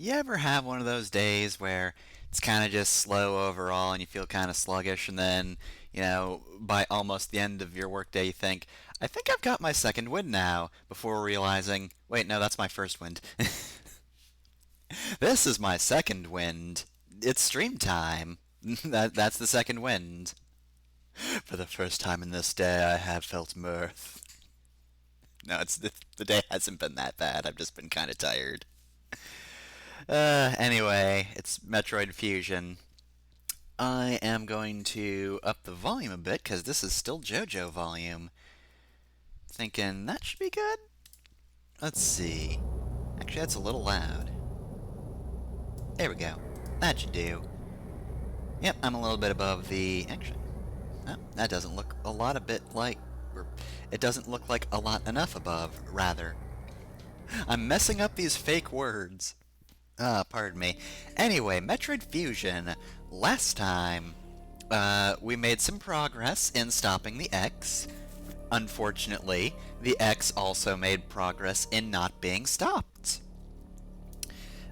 You ever have one of those days where it's kind of just slow overall and you feel kind of sluggish, and then, by almost the end of your workday, you think, I think I've got my second wind now, before realizing, wait, no, that's my first wind. This is my second wind. It's stream time. That's the second wind. For the first time in this day, I have felt mirth. No, the day hasn't been that bad. I've just been kind of tired. Anyway, it's Metroid Fusion. I am going to up the volume a bit because this is still JoJo volume. Thinking that should be good. Let's see. Actually, that's a little loud. There we go. That should do. Yep, I'm a little bit above the... Actually, oh, that doesn't look a lot a bit like... It doesn't look like a lot enough above, rather. I'm messing up these fake words. Pardon me. Anyway, Metroid Fusion. Last time, we made some progress in stopping the X. Unfortunately, the X also made progress in not being stopped.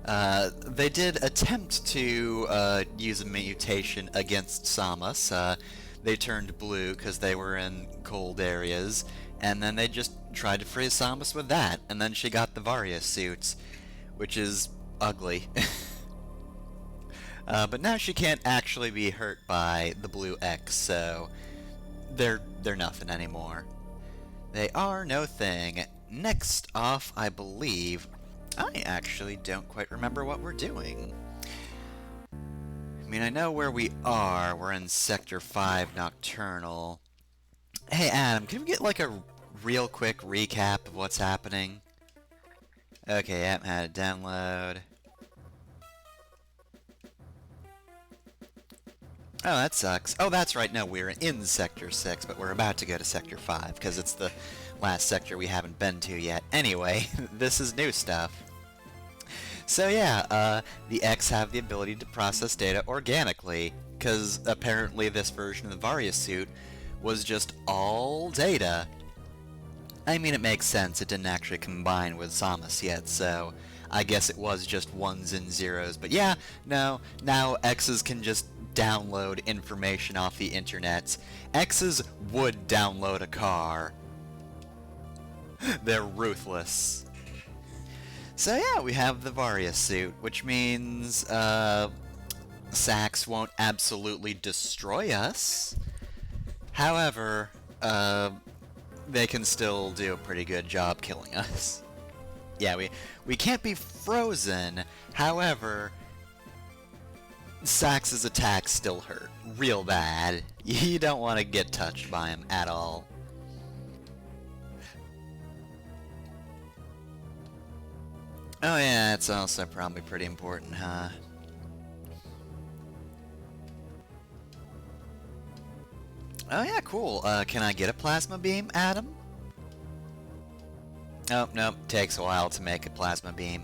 They did attempt to use a mutation against Samus. They turned blue because they were in cold areas, and then they just tried to freeze Samus with that, and then she got the Varia suits, which is ugly. But now she can't actually be hurt by the blue X, so they're nothing anymore. They are no thing. Next off, I believe, I actually don't quite remember what we're doing. I mean, I know where we are. We're in Sector 5 Nocturnal. Hey, Adam, can we get like a real quick recap of what's happening? Okay, app had a download. Oh, that sucks. Oh, that's right. No, we're in Sector 6, but we're about to go to Sector 5, because it's the last sector we haven't been to yet. Anyway, this is new stuff. So yeah, the X have the ability to process data organically, because apparently this version of the Varia suit was just all data. I mean, it makes sense, it didn't actually combine with Samus yet, so I guess it was just ones and zeros. But yeah, no, now X's can just download information off the internet. X's would download a car. They're ruthless. So yeah, we have the Varia suit, which means, Sax won't absolutely destroy us. However, they can still do a pretty good job killing us. Yeah, we can't be frozen, however, Sax's attacks still hurt real bad. You don't want to get touched by him at all. Oh yeah, it's also probably pretty important, huh? Oh yeah, cool. Can I get a plasma beam, Adam? Oh, nope, takes a while to make a plasma beam.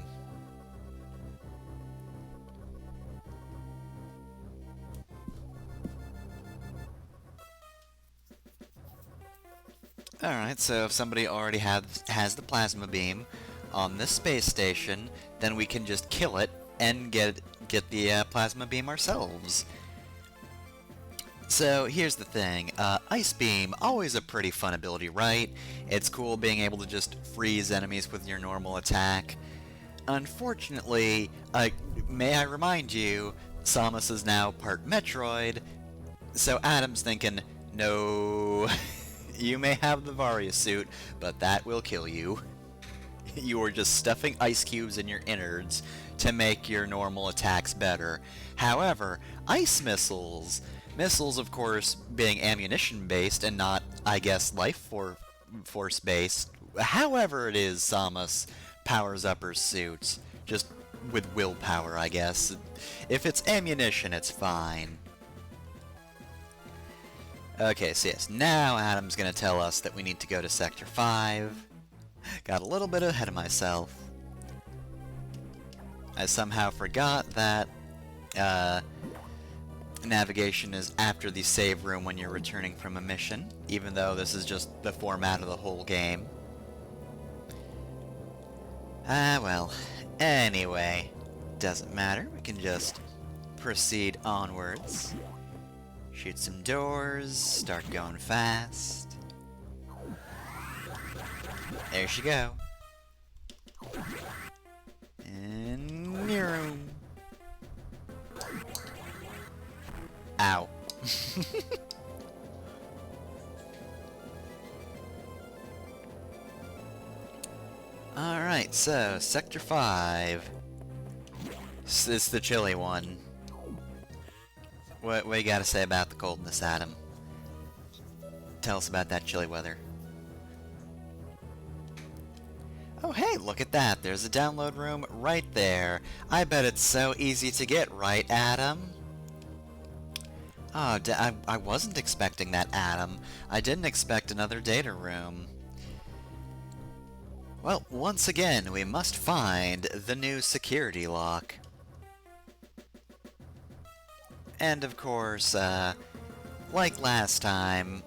Alright, so if somebody already has the plasma beam on this space station, then we can just kill it and get the plasma beam ourselves. So here's the thing, Ice Beam, always a pretty fun ability, right? It's cool being able to just freeze enemies with your normal attack. Unfortunately, may I remind you, Samus is now part Metroid, so Adam's thinking, no, you may have the Varia suit, but that will kill you. You are just stuffing ice cubes in your innards to make your normal attacks better. However, ice missiles... Missiles, of course, being ammunition-based and not, I guess, life force-based. However it is, Samus powers up her suit. Just with willpower, I guess. If it's ammunition, it's fine. Okay, so yes, now Adam's gonna tell us that we need to go to Sector 5. Got a little bit ahead of myself. I somehow forgot that, navigation is after the save room when you're returning from a mission, even though this is just the format of the whole game. Well. Anyway. doesn't matter. We can just proceed onwards. Shoot some doors, start going fast. There she go. And ow. Alright, so Sector 5. It's the chilly one. What you gotta say about the coldness, Adam? Tell us about that chilly weather. Oh hey, look at that. There's a download room right there. I bet it's so easy to get, right, Adam? Oh, I wasn't expecting that, Adam. I didn't expect another data room. Well, once again, we must find the new security lock. And of course, like last time,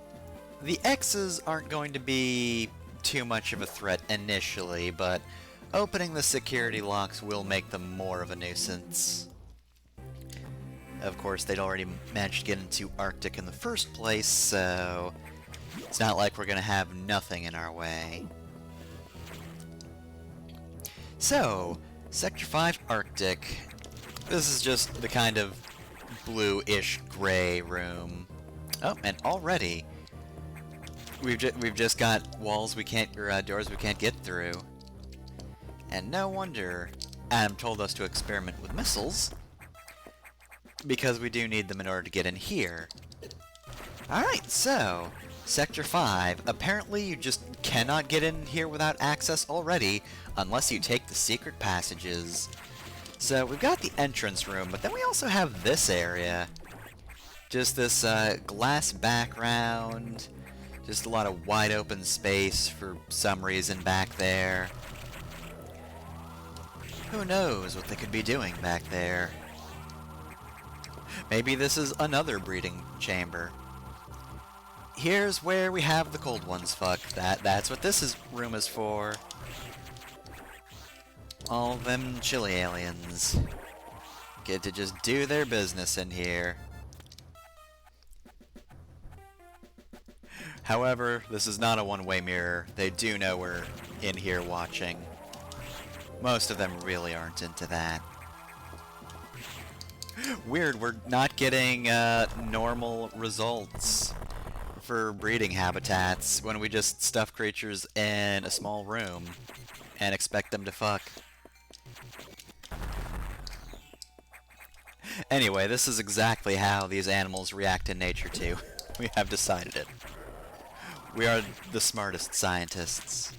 the X's aren't going to be too much of a threat initially, but opening the security locks will make them more of a nuisance. Of course, they'd already managed to get into Arctic in the first place, so it's not like we're going to have nothing in our way. So, Sector 5 Arctic. This is just the kind of blue-ish gray room. Oh, and already we've just got walls we can't, or doors we can't get through. And no wonder Adam told us to experiment with missiles, because we do need them in order to get in here. Alright, so Sector 5. Apparently you just cannot get in here without access already, unless you take the secret passages. So we've got the entrance room, but then we also have this area. Just this glass background, just a lot of wide open space for some reason back there. Who knows what they could be doing back there? Maybe this is another breeding chamber. Here's where we have the cold ones, fuck. That's what this room is for. All them chilly aliens get to just do their business in here. However, this is not a one-way mirror. They do know we're in here watching. Most of them really aren't into that. Weird, we're not getting normal results for breeding habitats when we just stuff creatures in a small room and expect them to fuck. Anyway, this is exactly how these animals react in nature too. We have decided it. We are the smartest scientists.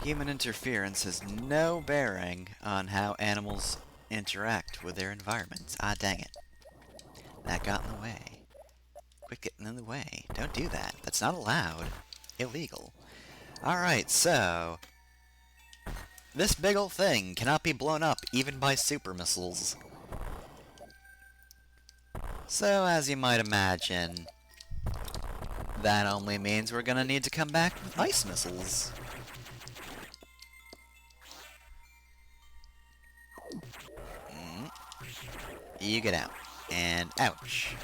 Human interference has no bearing on how animals interact with their environment. Ah, dang it. That got in the way. Quit getting in the way. Don't do that. That's not allowed. Illegal. Alright, so this big ol' thing cannot be blown up even by super missiles. So, as you might imagine, that only means we're gonna need to come back with ice missiles. You get out. And ouch.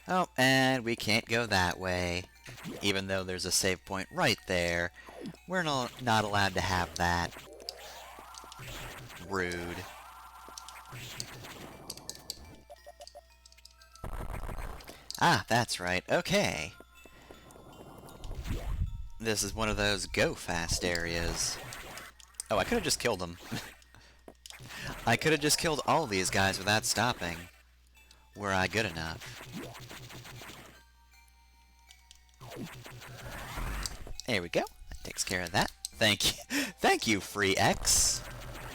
Oh, and we can't go that way. Even though there's a save point right there. We're not allowed to have that. Rude. Ah, that's right. Okay. This is one of those go-fast areas. Oh, I could have just killed them. I could have just killed all these guys without stopping. Were I good enough? There we go. That takes care of that. Thank you. Thank you, Free X.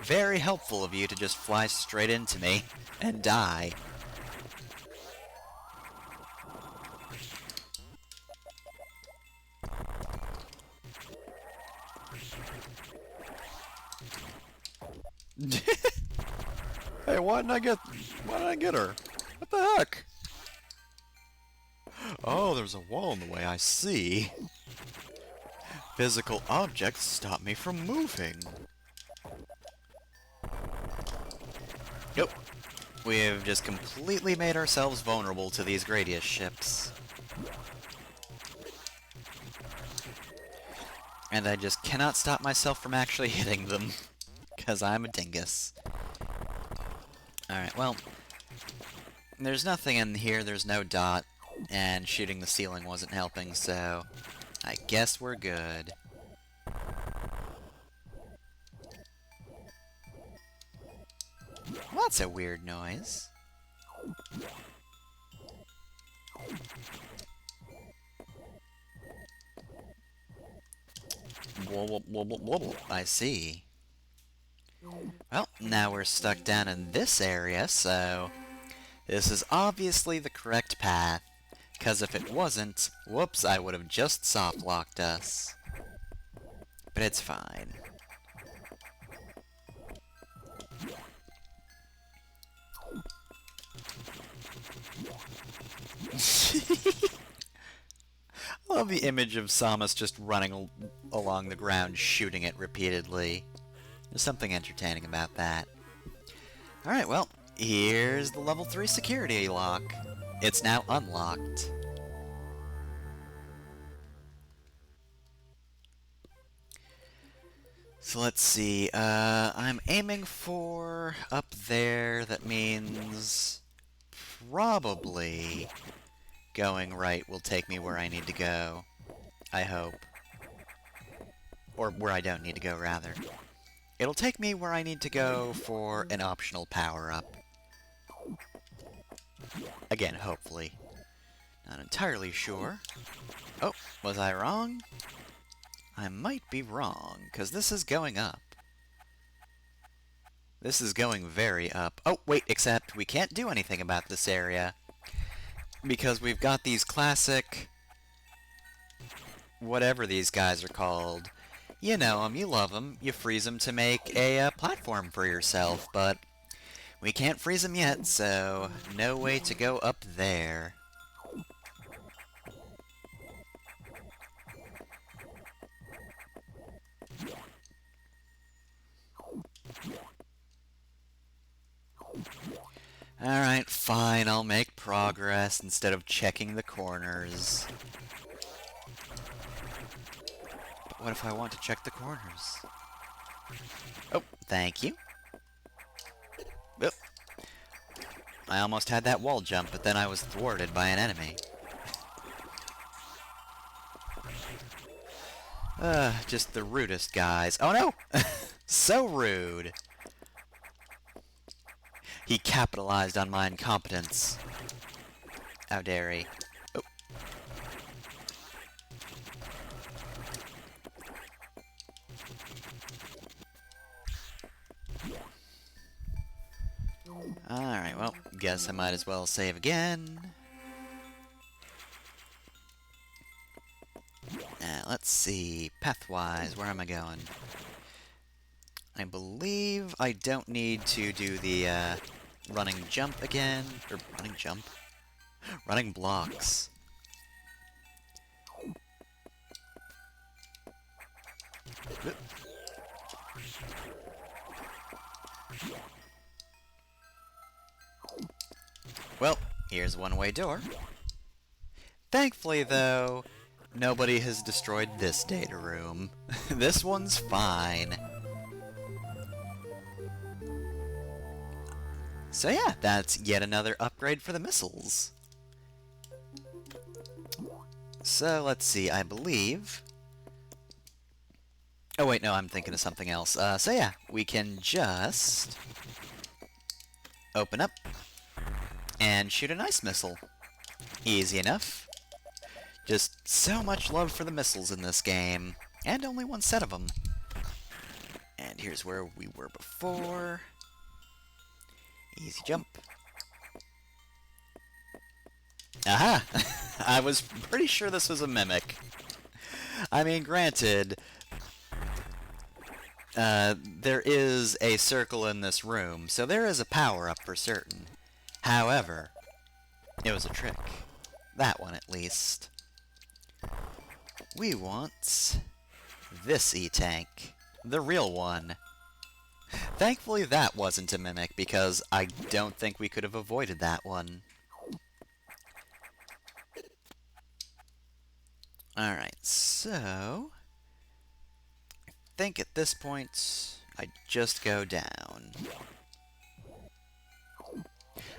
Very helpful of you to just fly straight into me and die. Hey, why didn't I get her? What the heck? Oh, there's a wall in the way, I see. Physical objects stop me from moving. Nope. We have just completely made ourselves vulnerable to these Gradius ships. And I just cannot stop myself from actually hitting them, because I'm a dingus. Alright, well, there's nothing in here, there's no dot, and shooting the ceiling wasn't helping, so I guess we're good. Well, that's a weird noise. Wobble, wobble, wobble. I see. Well, now we're stuck down in this area, so this is obviously the correct path. Because if it wasn't, whoops, I would have just soft-locked us. But it's fine. I love the image of Samus just running along the ground, shooting it repeatedly. There's something entertaining about that. Alright, well, here's the level 3 security lock. It's now unlocked. So let's see, I'm aiming for up there. That means probably going right will take me where I need to go. I hope. Or where I don't need to go, rather. It'll take me where I need to go for an optional power-up. Again, hopefully. Not entirely sure. Oh, was I wrong? I might be wrong, because this is going up. This is going very up. Oh, wait, except we can't do anything about this area. Because we've got these classic... whatever these guys are called. You know them, you love them, you freeze them to make a platform for yourself, but we can't freeze them yet, so no way to go up there. Alright, fine, I'll make progress instead of checking the corners. But what if I want to check the corners? Oh, thank you. Oh. I almost had that wall jump, but then I was thwarted by an enemy. Just the rudest guys. Oh no! So rude! He capitalized on my incompetence. How dare he. Oh. Alright, well, guess I might as well save again. Let's see, pathwise, where am I going? I believe I don't need to do the running jump again, or running jump? Running blocks. Well, here's a one-way door. Thankfully, though, nobody has destroyed this data room. This one's fine. So yeah, that's yet another upgrade for the missiles. So let's see, I believe... Oh wait, no, I'm thinking of something else. So yeah, we can just open up and shoot an ice missile. Easy enough. Just so much love for the missiles in this game, and only one set of them. And here's where we were before. Easy jump. Aha! I was pretty sure this was a mimic. I mean, granted, there is a circle in this room, so there is a power-up for certain. However, it was a trick. That one, at least. We want this E-Tank. The real one. Thankfully that wasn't a mimic, because I don't think we could have avoided that one. Alright, so... I think at this point, I just go down.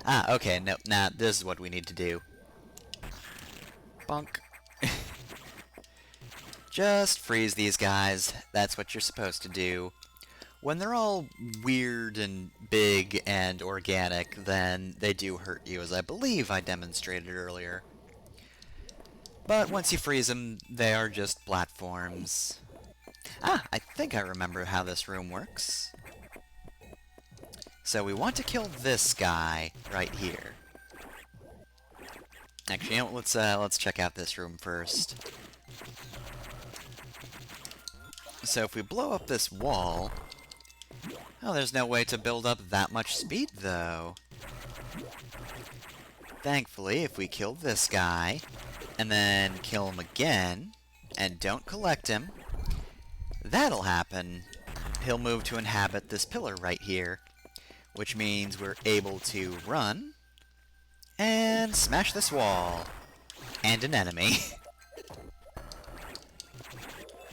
Ah, okay, no, nah, this is what we need to do. Bonk. Just freeze these guys. That's what you're supposed to do. When they're all weird and big and organic, then they do hurt you, as I believe I demonstrated earlier. But once you freeze them, they are just platforms. Ah, I think I remember how this room works. So we want to kill this guy right here. Actually, you know, let's check out this room first. So if we blow up this wall... Oh, there's no way to build up that much speed, though. Thankfully, if we kill this guy, and then kill him again, and don't collect him, that'll happen. He'll move to inhabit this pillar right here, which means we're able to run, and smash this wall. And an enemy.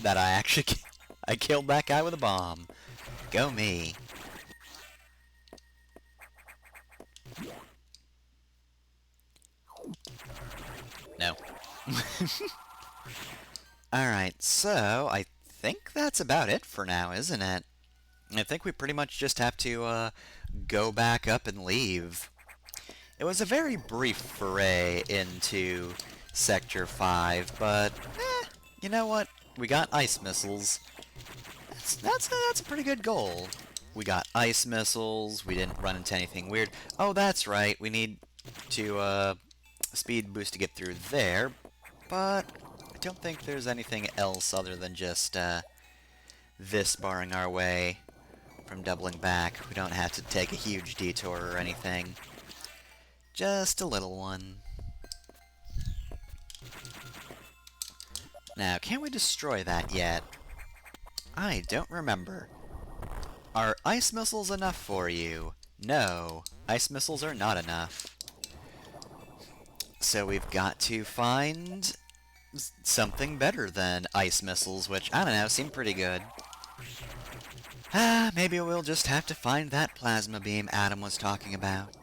That I actually... I killed that guy with a bomb. Go me. No. Alright, so I think that's about it for now, isn't it? I think we pretty much just have to go back up and leave. It was a very brief foray into Sector 5, but you know what? We got ice missiles. That's a pretty good goal. We got ice missiles, we didn't run into anything weird. Oh, that's right, we need to speed boost to get through there, but I don't think there's anything else other than just this barring our way from doubling back. We don't have to take a huge detour or anything. Just a little one. Now, can we destroy that yet? I don't remember. Are ice missiles enough for you? No, ice missiles are not enough. So we've got to find something better than ice missiles, which, I don't know, seem pretty good. Ah, maybe we'll just have to find that plasma beam Adam was talking about.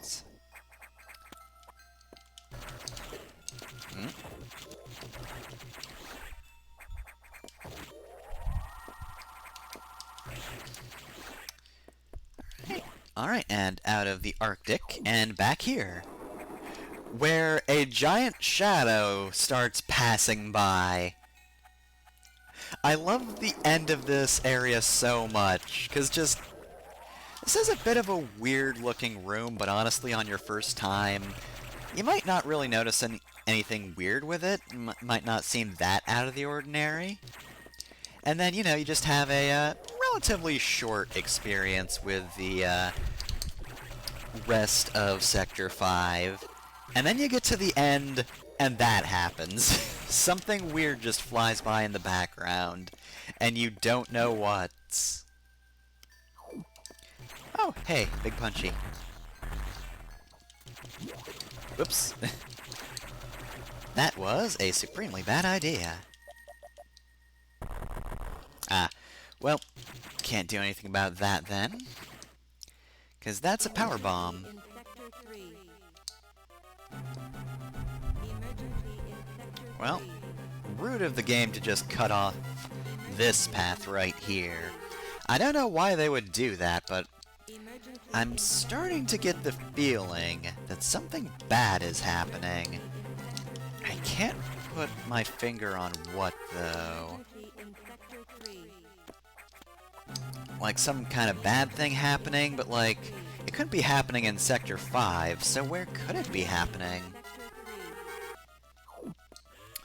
Alright, and out of the Arctic, and back here, where a giant shadow starts passing by. I love the end of this area so much, because just... This is a bit of a weird-looking room, but honestly, on your first time, you might not really notice anything weird with it. Might not seem that out of the ordinary. And then, you know, you just have a relatively short experience with the rest of Sector 5. And then you get to the end, and that happens. Something weird just flies by in the background, and you don't know what. Oh, hey, big punchy. Whoops. That was a supremely bad idea. Ah, well, can't do anything about that then. Because that's a power bomb. Well, rude of the game to just cut off this path right here. I don't know why they would do that, but I'm starting to get the feeling that something bad is happening. I can't put my finger on what, though. Like some kind of bad thing happening, but like, it couldn't be happening in Sector 5, so where could it be happening?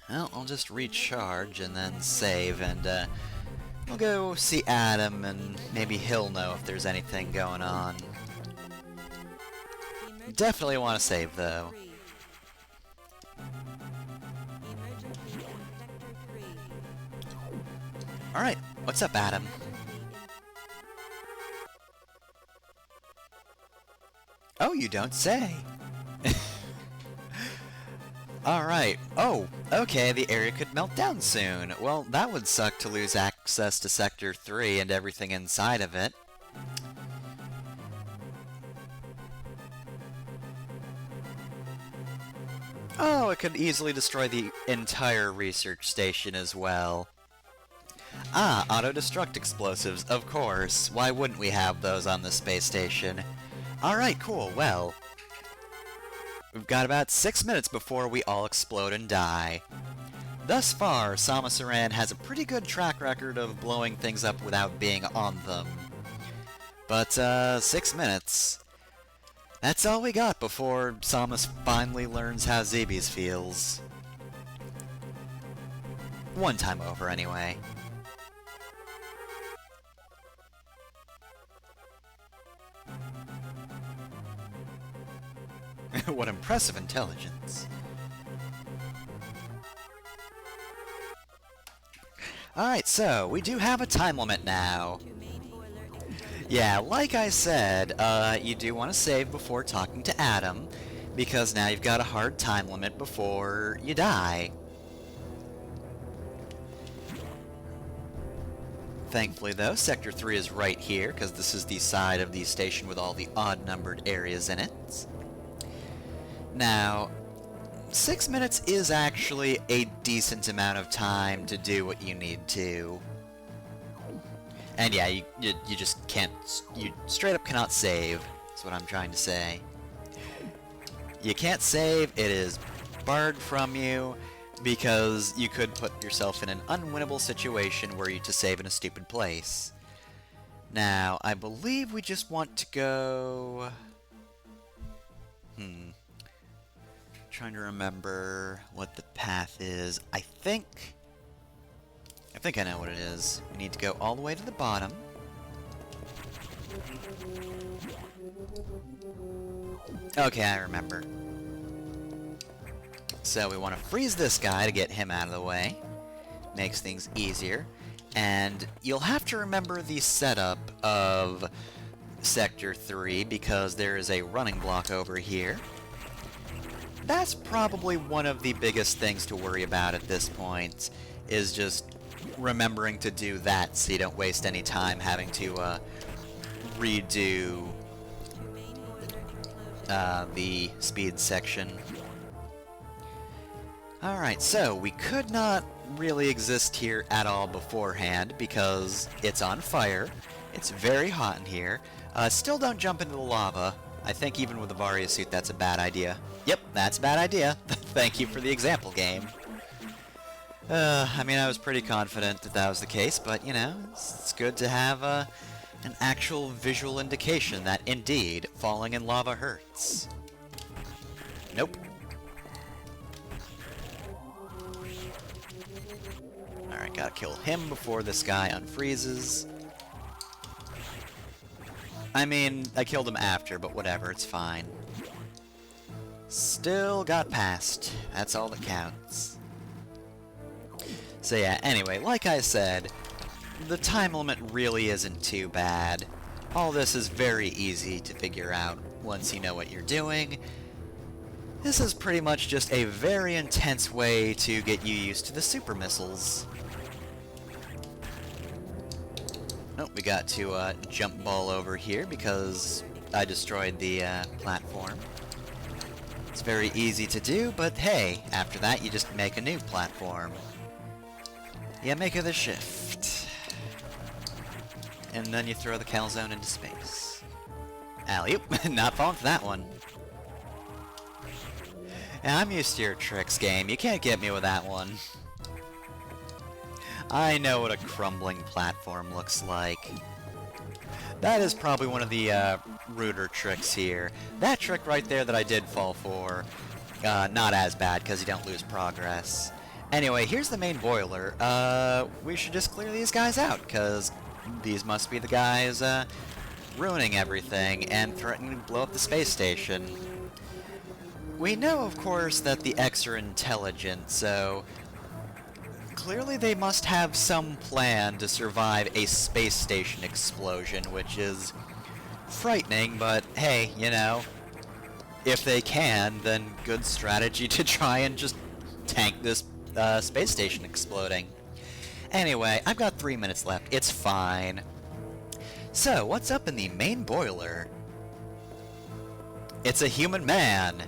Well, I'll just recharge and then save, and we'll go see Adam, and maybe he'll know if there's anything going on. Definitely want to save, though. Alright, what's up, Adam? Oh, you don't say! Alright. Oh, okay, the area could melt down soon. Well, that would suck to lose access to Sector 3 and everything inside of it. Oh, it could easily destroy the entire research station as well. Ah, auto-destruct explosives, of course. Why wouldn't we have those on the space station? Alright, cool, well... we've got about 6 minutes before we all explode and die. Thus far, Samus Aran has a pretty good track record of blowing things up without being on them. But, 6 minutes... that's all we got before Samus finally learns how Zebes feels. One time over, anyway. What impressive intelligence. Alright, so, we do have a time limit now. Yeah, like I said, you do want to save before talking to Adam, because now you've got a hard time limit before you die. Thankfully, though, Sector 3 is right here, because this is the side of the station with all the odd-numbered areas in it. Now, 6 minutes is actually a decent amount of time to do what you need to. And yeah, you just can't, you straight up cannot save, is what I'm trying to say. You can't save, it is barred from you, because you could put yourself in an unwinnable situation were you to save in a stupid place. Now, I believe we just want to go... trying to remember what the path is. I think I know what it is. We need to go all the way to the bottom. Okay, I remember. So we want to freeze this guy to get him out of the way. Makes things easier. And you'll have to remember the setup of Sector 3 because there is a running block over here. That's probably one of the biggest things to worry about at this point, is just remembering to do that so you don't waste any time having to redo the speed section. Alright, so we could not really exist here at all beforehand because it's on fire, it's very hot in here. Still don't jump into the lava. I think even with the Varia suit that's a bad idea. Yep, that's a bad idea. Thank you for the example, game. I mean, I was pretty confident that that was the case, but, you know, it's good to have an actual visual indication that, indeed, falling in lava hurts. Nope. Alright, gotta kill him before this guy unfreezes. I mean, I killed him after, but whatever, it's fine. Still got past. That's all that counts. So yeah, anyway, like I said, the time limit really isn't too bad. All this is very easy to figure out once you know what you're doing. This is pretty much just a very intense way to get you used to the super missiles. Oh, we got to jump ball over here because I destroyed the platform. It's very easy to do, but hey, after that you just make a new platform. Yeah, make the shift. And then you throw the calzone into space. Alley-oop, not falling for that one. Yeah, I'm used to your tricks, game. You can't get me with that one. I know what a crumbling platform looks like. That is probably one of the ruder tricks here. That trick right there that I did fall for, not as bad because you don't lose progress. Anyway, here's the main boiler. We should just clear these guys out, because these must be the guys ruining everything and threatening to blow up the space station. We know, of course, that the X are intelligent, so clearly they must have some plan to survive a space station explosion, which is frightening, but hey, you know, if they can, then good strategy to try and just tank this space station exploding. Anyway, I've got 3 minutes left. It's fine. So, what's up in the main boiler? It's a human man.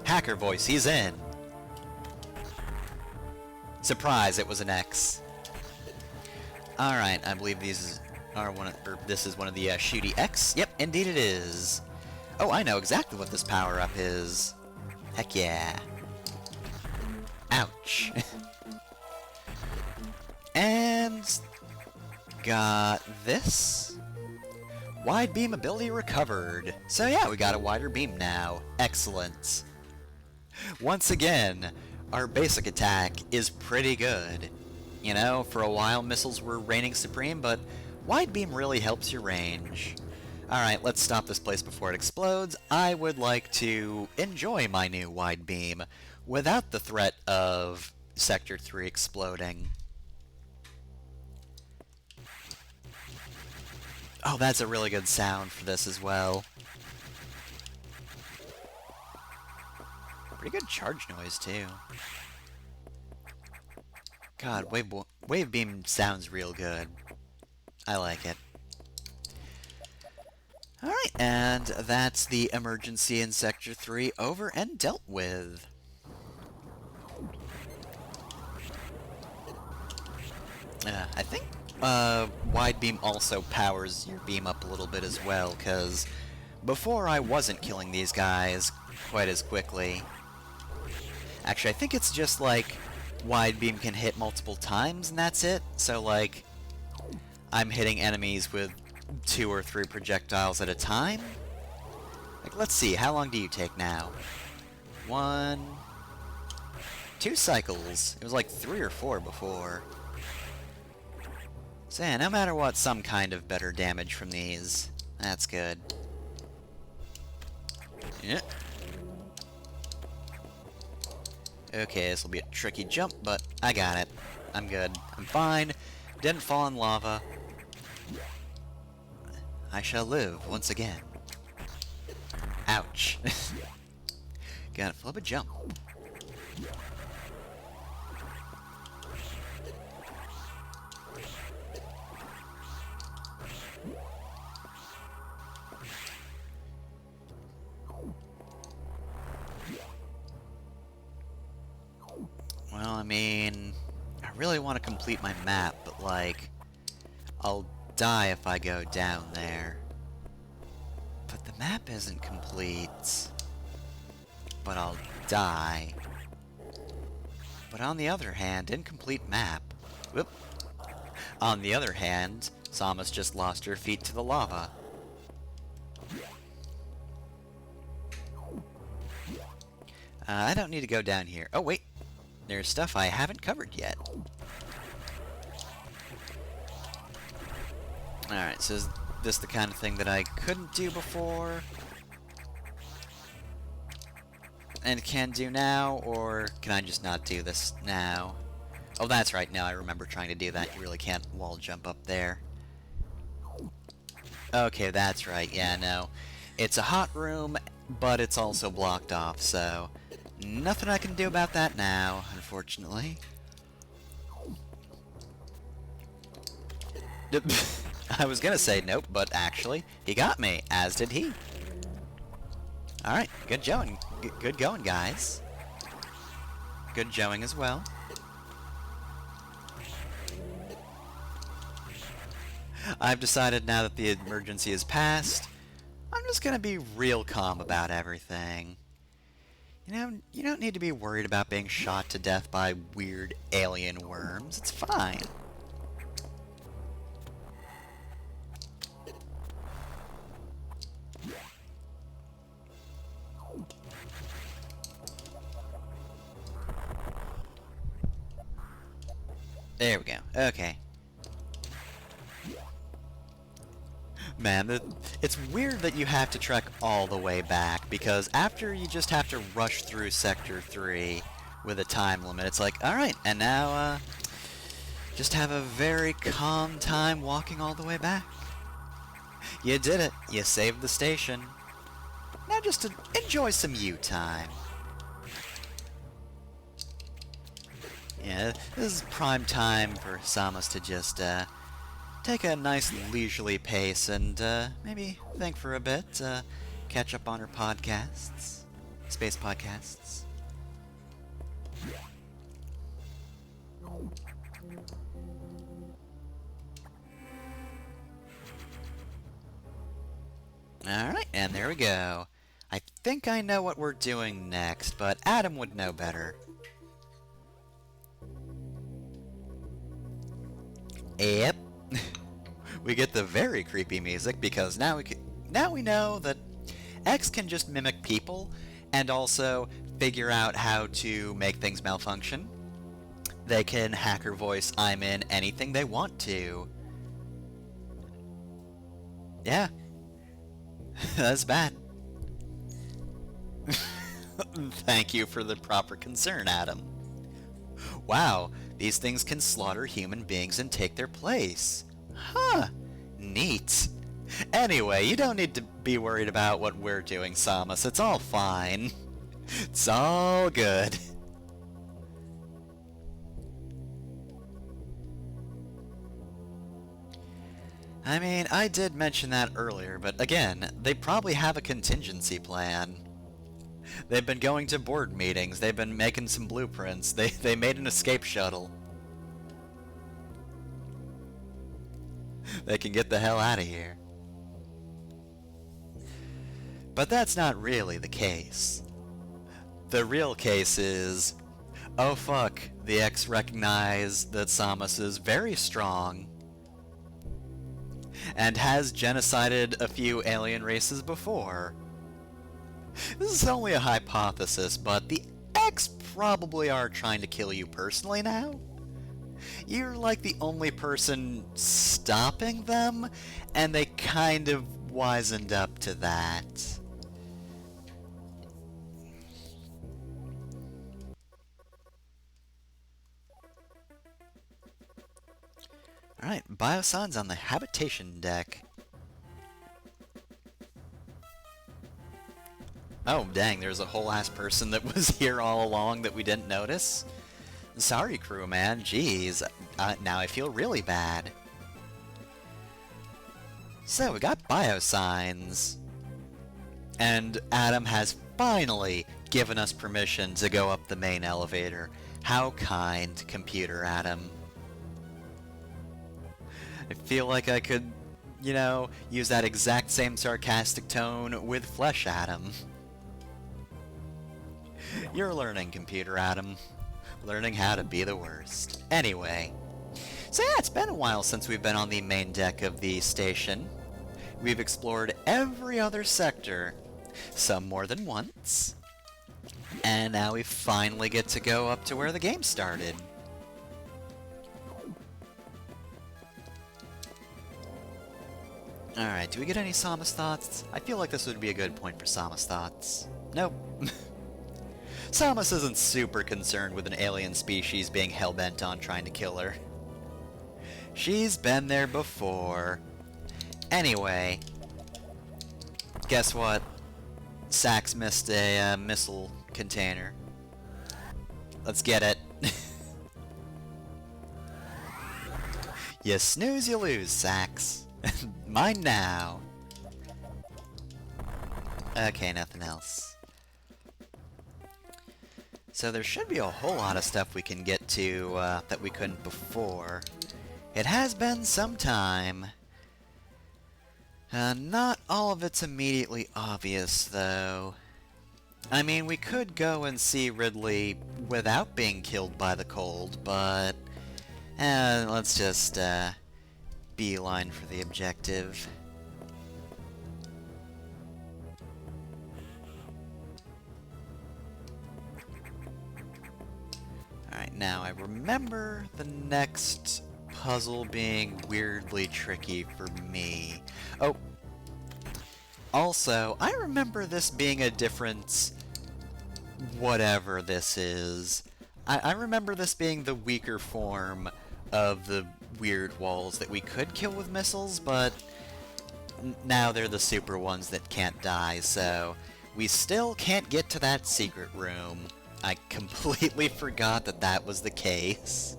Hacker voice, he's in. Surprise, it was an X. Alright, I believe these are this is one of the shooty X. Yep, indeed it is. Oh, I know exactly what this power-up is. Heck yeah. Ouch. And got this. Wide beam ability recovered. So yeah, we got a wider beam now. Excellent. Once again, our basic attack is pretty good. You know, for a while missiles were reigning supreme, but wide beam really helps your range. Alright, let's stop this place before it explodes. I would like to enjoy my new wide beam without the threat of Sector 3 exploding. Oh, that's a really good sound for this as well. Pretty good charge noise, too. God, wave beam sounds real good. I like it. Alright, and that's the emergency in Sector 3 over and dealt with. I think wide beam also powers your beam up a little bit as well, because before I wasn't killing these guys quite as quickly. Actually, I think it's just like wide beam can hit multiple times and that's it. So like, I'm hitting enemies with 2 or 3 projectiles at a time. Like, let's see, how long do you take now? 1, 2 cycles. It was like 3 or 4 before. So yeah, no matter what, some kind of better damage from these. That's good. Yeah. Okay, this will be a tricky jump, but I got it. I'm good. I'm fine. Didn't fall in lava. I shall live once again. Ouch. Gotta flip a jump. Well, I mean, I really want to complete my map, but like, I'll die if I go down there. But the map isn't complete. But I'll die. But on the other hand, incomplete map. Whoop. On the other hand, Samus just lost her feet to the lava. I don't need to go down here. Oh, wait. There's stuff I haven't covered yet. Alright, so is this the kind of thing that I couldn't do before? And can do now, or can I just not do this now? Oh, that's right, now I remember trying to do that. You really can't wall jump up there. Okay, that's right, yeah, no. It's a hot room, but it's also blocked off, so nothing I can do about that now, unfortunately. I was gonna say nope, but actually, he got me, as did he. Alright, good going. Good going, guys. Good joeing as well. I've decided now that the emergency is past, I'm just gonna be real calm about everything. You know, you don't need to be worried about being shot to death by weird alien worms. It's fine. There we go. Okay. Man, it's weird that you have to trek all the way back, because after you just have to rush through Sector 3 with a time limit, it's like, alright, and now, Just have a very calm time walking all the way back. You did it. You saved the station. Now just to enjoy some you time. Yeah, this is prime time for Samus to just take a nice leisurely pace and maybe think for a bit, catch up on her podcasts, space podcasts. Alright, and there we go. I think I know what we're doing next, but Adam would know better. Yep. We get the very creepy music because now we know that X can just mimic people and also figure out how to make things malfunction. They can hacker voice I'm in anything they want to. Yeah. That's bad. Thank you for the proper concern, Adam. Wow, these things can slaughter human beings and take their place. Huh. Neat. Anyway, you don't need to be worried about what we're doing, Samus. It's all fine. It's all good. I mean, I did mention that earlier, but again, they probably have a contingency plan. They've been going to board meetings, they've been making some blueprints, they made an escape shuttle. They can get the hell out of here. But that's not really the case. The real case is, oh fuck, the X recognized that Samus is very strong and has genocided a few alien races before. This is only a hypothesis, but the X probably are trying to kill you personally now. You're like the only person stopping them, and they kind of wisened up to that. Alright, Biosan's on the Habitation deck. Oh, dang, there's a whole ass person that was here all along that we didn't notice. Sorry, crew man, jeez. Now I feel really bad. So, we got biosigns. And Adam has finally given us permission to go up the main elevator. How kind, computer Adam. I feel like I could, you know, use that exact same sarcastic tone with Flesh Adam. You're learning, computer Adam. Learning how to be the worst. Anyway. So yeah, it's been a while since we've been on the main deck of the station. We've explored every other sector, some more than once. And now we finally get to go up to where the game started. Alright, do we get any Samus thoughts? I feel like this would be a good point for Samus thoughts. Nope. Samus isn't super concerned with an alien species being hell-bent on trying to kill her. She's been there before. Anyway, guess what? Sax missed a missile container. Let's get it. You snooze, you lose, Sax. Mine now. Okay, nothing else. So there should be a whole lot of stuff we can get to that we couldn't before. It has been some time. Not all of it's immediately obvious, though. I mean, we could go and see Ridley without being killed by the cold, but let's just beeline for the objective. Alright, now I remember the next puzzle being weirdly tricky for me. Oh, also, I remember this being a different whatever this is. I remember this being the weaker form of the weird walls that we could kill with missiles, but now they're the super ones that can't die, so we still can't get to that secret room. I completely forgot that that was the case.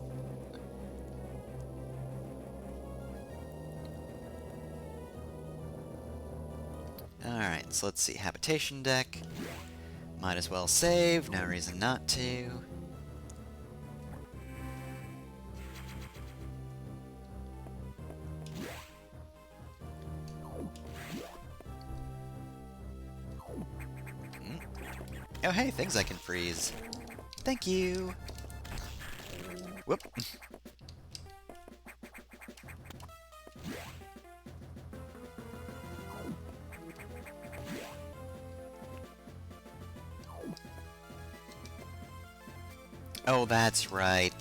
Alright, so let's see. Habitation deck. Might as well save, no reason not to. Oh hey, things I can freeze. Thank you! Whoop. Oh, that's right.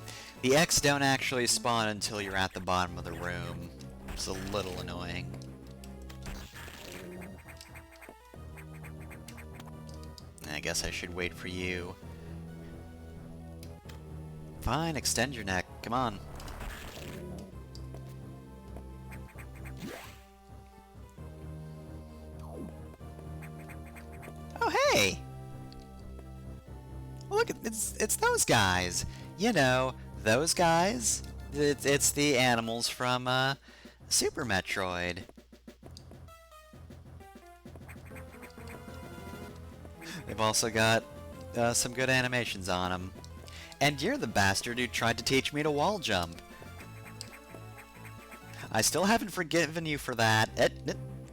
The X don't actually spawn until you're at the bottom of the room. It's a little annoying. I guess I should wait for you. Fine, extend your neck. Come on. Oh, hey! Look, it's those guys. You know, those guys. It's the animals from Super Metroid. They've also got some good animations on them. And you're the bastard who tried to teach me to wall jump. I still haven't forgiven you for that.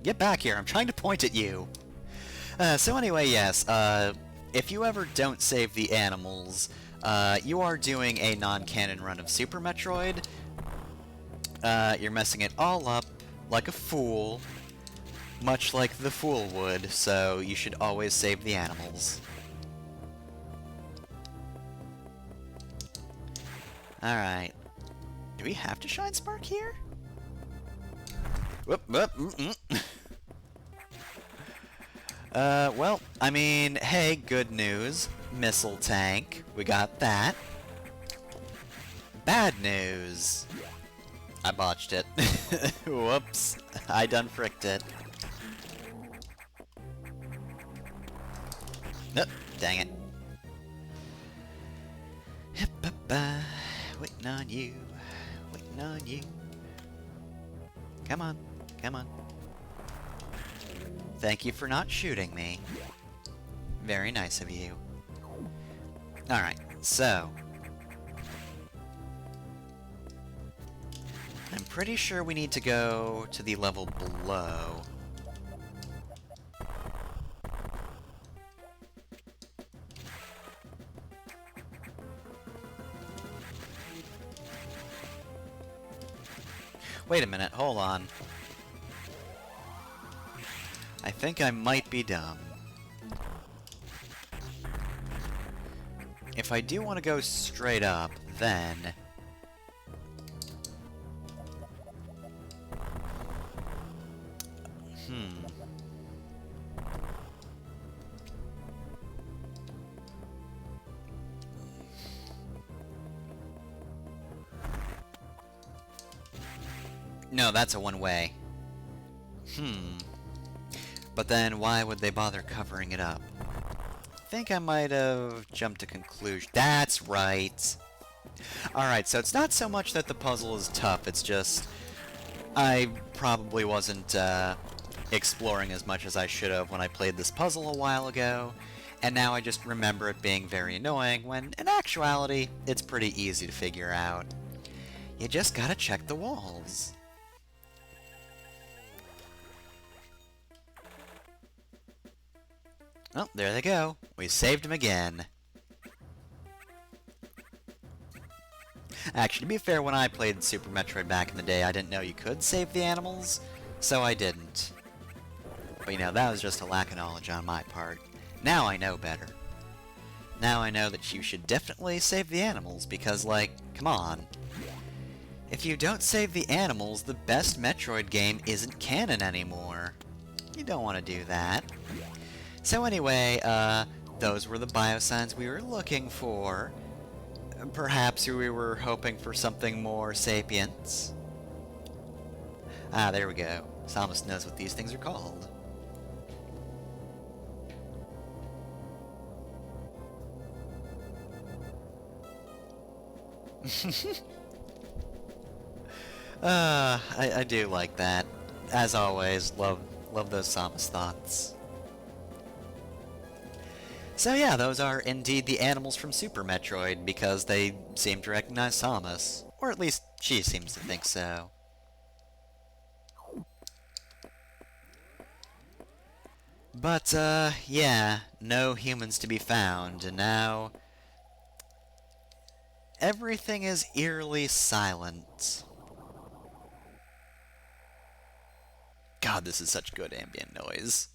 Get back here, I'm trying to point at you. So anyway, yes, if you ever don't save the animals, you are doing a non-canon run of Super Metroid. You're messing it all up like a fool, much like the fool would, so you should always save the animals. Alright. Do we have to Shine Spark here? Whoop, whoop, well, I mean, hey, good news. Missile tank. We got that. Bad news. I botched it. Whoops. I done fricked it. Oh, dang it. Waiting on you. Waiting on you. Come on. Come on. Thank you for not shooting me. Very nice of you. Alright, so... I'm pretty sure we need to go to the level below. Wait a minute, hold on. I think I might be dumb. If I do want to go straight up, then... No, that's a one-way. But then, why would they bother covering it up? I think I might have jumped to conclusion. That's right! Alright, so it's not so much that the puzzle is tough, it's just... I probably wasn't, exploring as much as I should have when I played this puzzle a while ago, and now I just remember it being very annoying, when, in actuality, it's pretty easy to figure out. You just gotta check the walls. Oh, there they go. We saved them again. Actually, to be fair, when I played Super Metroid back in the day, I didn't know you could save the animals, so I didn't. But, you know, that was just a lack of knowledge on my part. Now I know better. Now I know that you should definitely save the animals, because, like, come on. If you don't save the animals, the best Metroid game isn't canon anymore. You don't want to do that. So anyway, those were the biosigns we were looking for. Perhaps we were hoping for something more sapience. Ah, there we go. Samus knows what these things are called. I do like that. As always, love those Samus thoughts. So yeah, those are indeed the animals from Super Metroid, because they seem to recognize Samus. Or at least she seems to think so. But, yeah, no humans to be found, and now everything is eerily silent. God, this is such good ambient noise.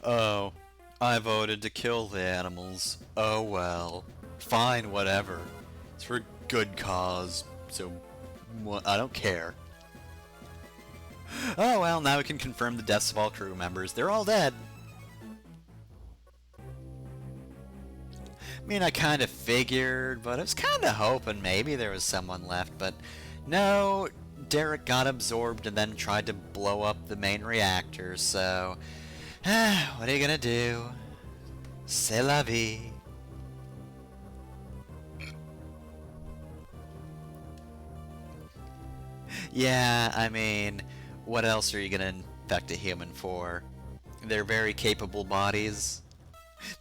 Oh, I voted to kill the animals. Oh well. Fine, whatever. It's for good cause, so I don't care. Oh well, now we can confirm the deaths of all crew members. They're all dead. I mean, I kind of figured, but I was kind of hoping maybe there was someone left, but no, Derek got absorbed and then tried to blow up the main reactor, so what are you gonna do? C'est la vie. Yeah, I mean, what else are you gonna infect a human for? They're very capable bodies.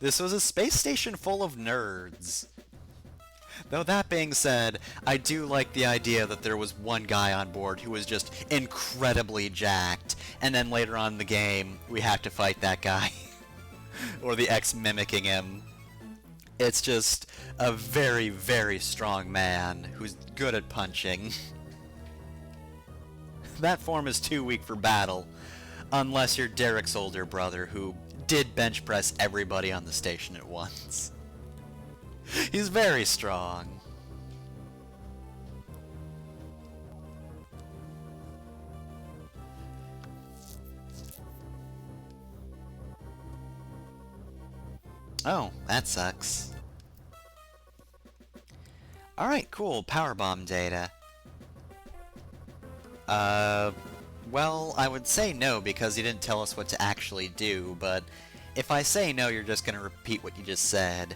This was a space station full of nerds. Though that being said, I do like the idea that there was one guy on board who was just incredibly jacked, and then later on in the game, we have to fight that guy. Or the X mimicking him. It's just a very, very strong man who's good at punching. That form is too weak for battle, unless you're Derek's older brother, who did bench press everybody on the station at once. He's very strong. Oh, that sucks. Alright, cool. Powerbomb data. Well, I would say no because you didn't tell us what to actually do, but if I say no, you're just gonna repeat what you just said.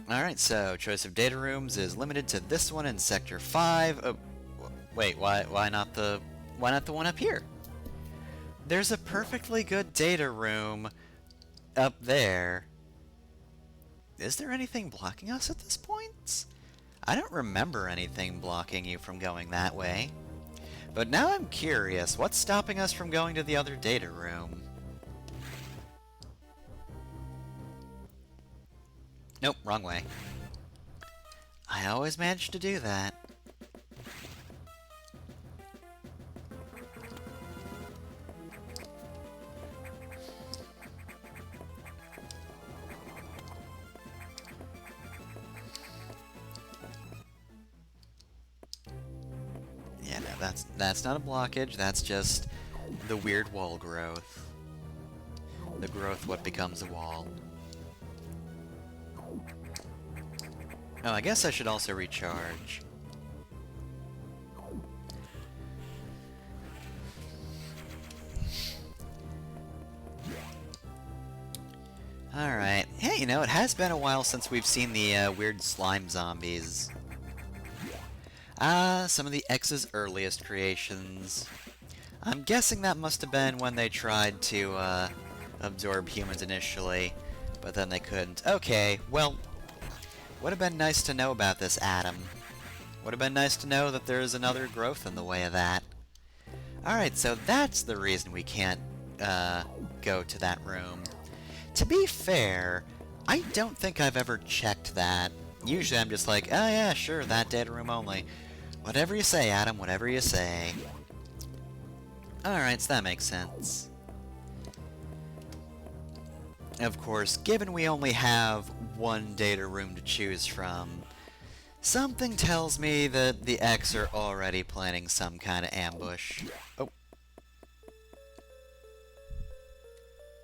Alright, so choice of data rooms is limited to this one in Sector 5. Wait, why not the one up here? There's a perfectly good data room up there. Is there anything blocking us at this point? I don't remember anything blocking you from going that way. But now I'm curious, what's stopping us from going to the other data room? Nope, wrong way. I always manage to do that. Yeah, no, that's not a blockage, that's just the weird wall growth. The growth what becomes a wall. Oh, I guess I should also recharge. Alright. Hey, you know, it has been a while since we've seen the weird slime zombies. Some of the X's earliest creations. I'm guessing that must have been when they tried to, absorb humans initially, but then they couldn't. Okay, well, would have been nice to know about this atom. Would have been nice to know that there's another growth in the way of that. Alright, so that's the reason we can't, go to that room. To be fair, I don't think I've ever checked that. Usually I'm just like, oh yeah, sure, that data room only. Whatever you say, Adam, whatever you say. Alright, so that makes sense. Of course, given we only have one data room to choose from, Something tells me that the X are already planning some kind of ambush. Oh.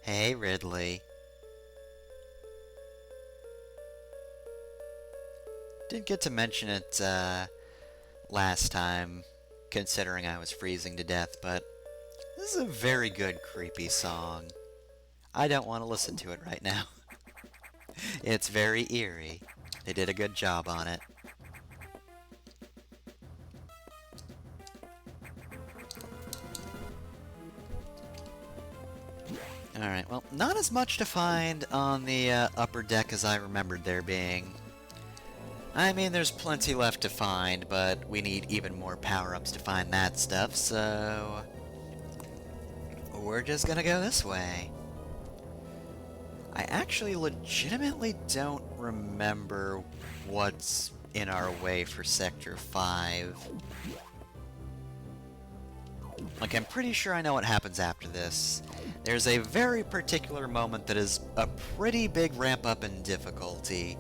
Hey, Ridley. Didn't get to mention it, last time, considering I was freezing to death, but this is a very good creepy song. I don't want to listen to it right now. It's very eerie. They did a good job on it. Alright, well, not as much to find on the upper deck as I remembered there being. I mean, there's plenty left to find, but we need even more power-ups to find that stuff, so... we're just gonna go this way. I actually legitimately don't remember what's in our way for Sector 5. Like, I'm pretty sure I know what happens after this. There's a very particular moment that is a pretty big ramp-up in difficulty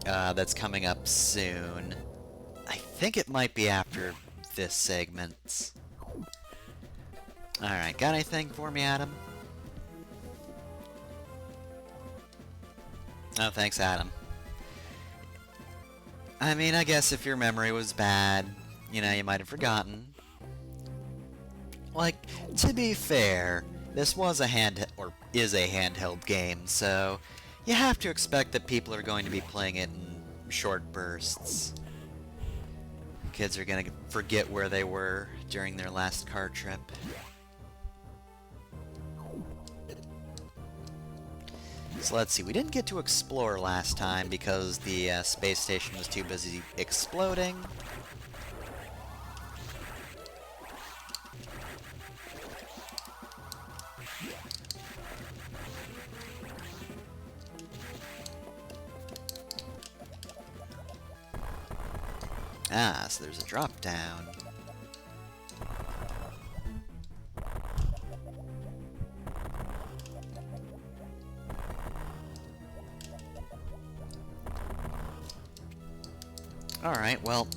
that's coming up soon. I think it might be after this segment. Alright, got anything for me, Adam? Oh, thanks, Adam. I mean, I guess if your memory was bad, you know, you might have forgotten. Like, to be fair, this was a is a handheld game, so you have to expect that people are going to be playing it in short bursts. Kids are gonna forget where they were during their last car trip. So let's see, we didn't get to explore last time because the space station was too busy exploding. Ah, so there's a drop down. Alright, well,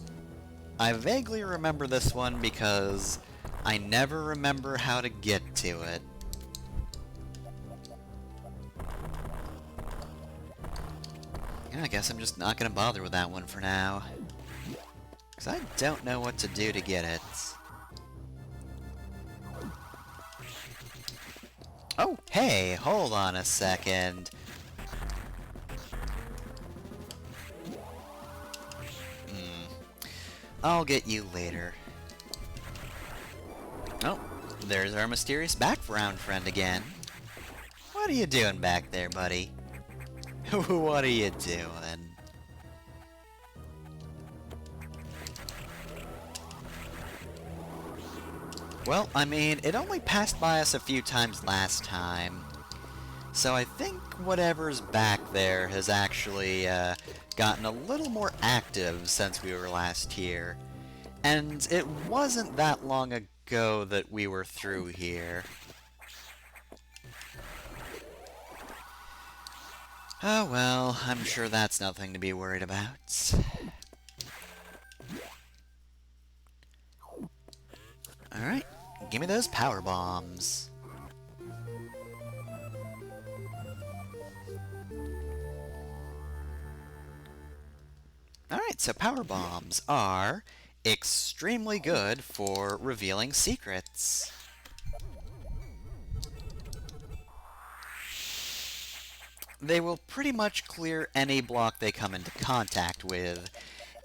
I vaguely remember this one because I never remember how to get to it. Yeah, I guess I'm just not gonna bother with that one for now. Because I don't know what to do to get it. Oh, hey, hold on a second. I'll get you later. Oh, there's our mysterious background friend again. What are you doing back there, buddy? What are you doing? Well, I mean, it only passed by us a few times last time. So I think whatever's back there has actually gotten a little more active since we were last here. And it wasn't that long ago that we were through here. Oh well, I'm sure that's nothing to be worried about. Alright, give me those power bombs. Alright, so power bombs are extremely good for revealing secrets. They will pretty much clear any block they come into contact with,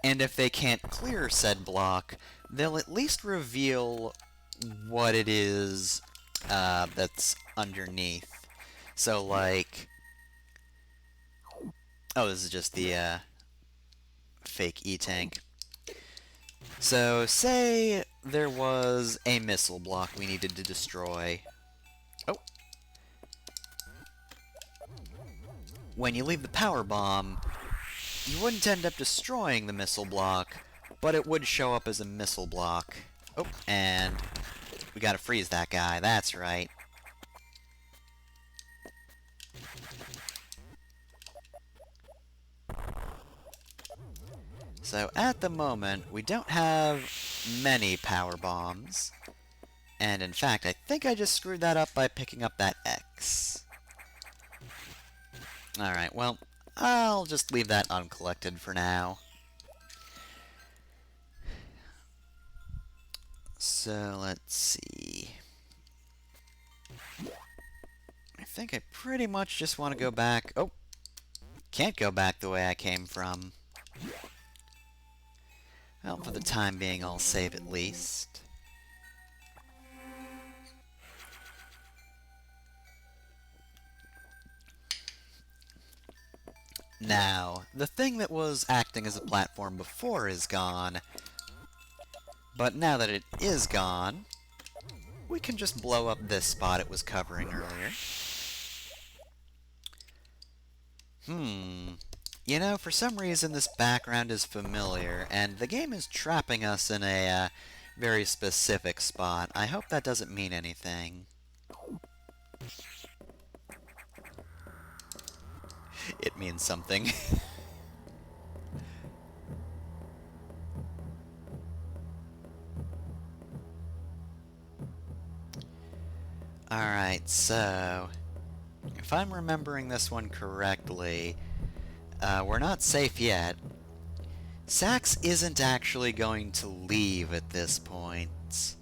and if they can't clear said block, they'll at least reveal what it is that's underneath. So, like... oh, this is just the fake E-tank. So, say there was a missile block we needed to destroy. Oh. When you leave the power bomb, you wouldn't end up destroying the missile block, but it would show up as a missile block. Oh, and we gotta freeze that guy, that's right. So at the moment, we don't have many power bombs. And in fact, I think I just screwed that up by picking up that X. Alright, well, I'll just leave that uncollected for now. So, let's see. I think I pretty much just want to go back. Oh! Can't go back the way I came from. Well, for the time being, I'll save at least. Now, the thing that was acting as a platform before is gone. But now that it is gone, we can just blow up this spot it was covering earlier. You know, for some reason this background is familiar, and the game is trapping us in a very specific spot. I hope that doesn't mean anything. It means something. Alright, so... if I'm remembering this one correctly, we're not safe yet. Sax isn't actually going to leave at this point.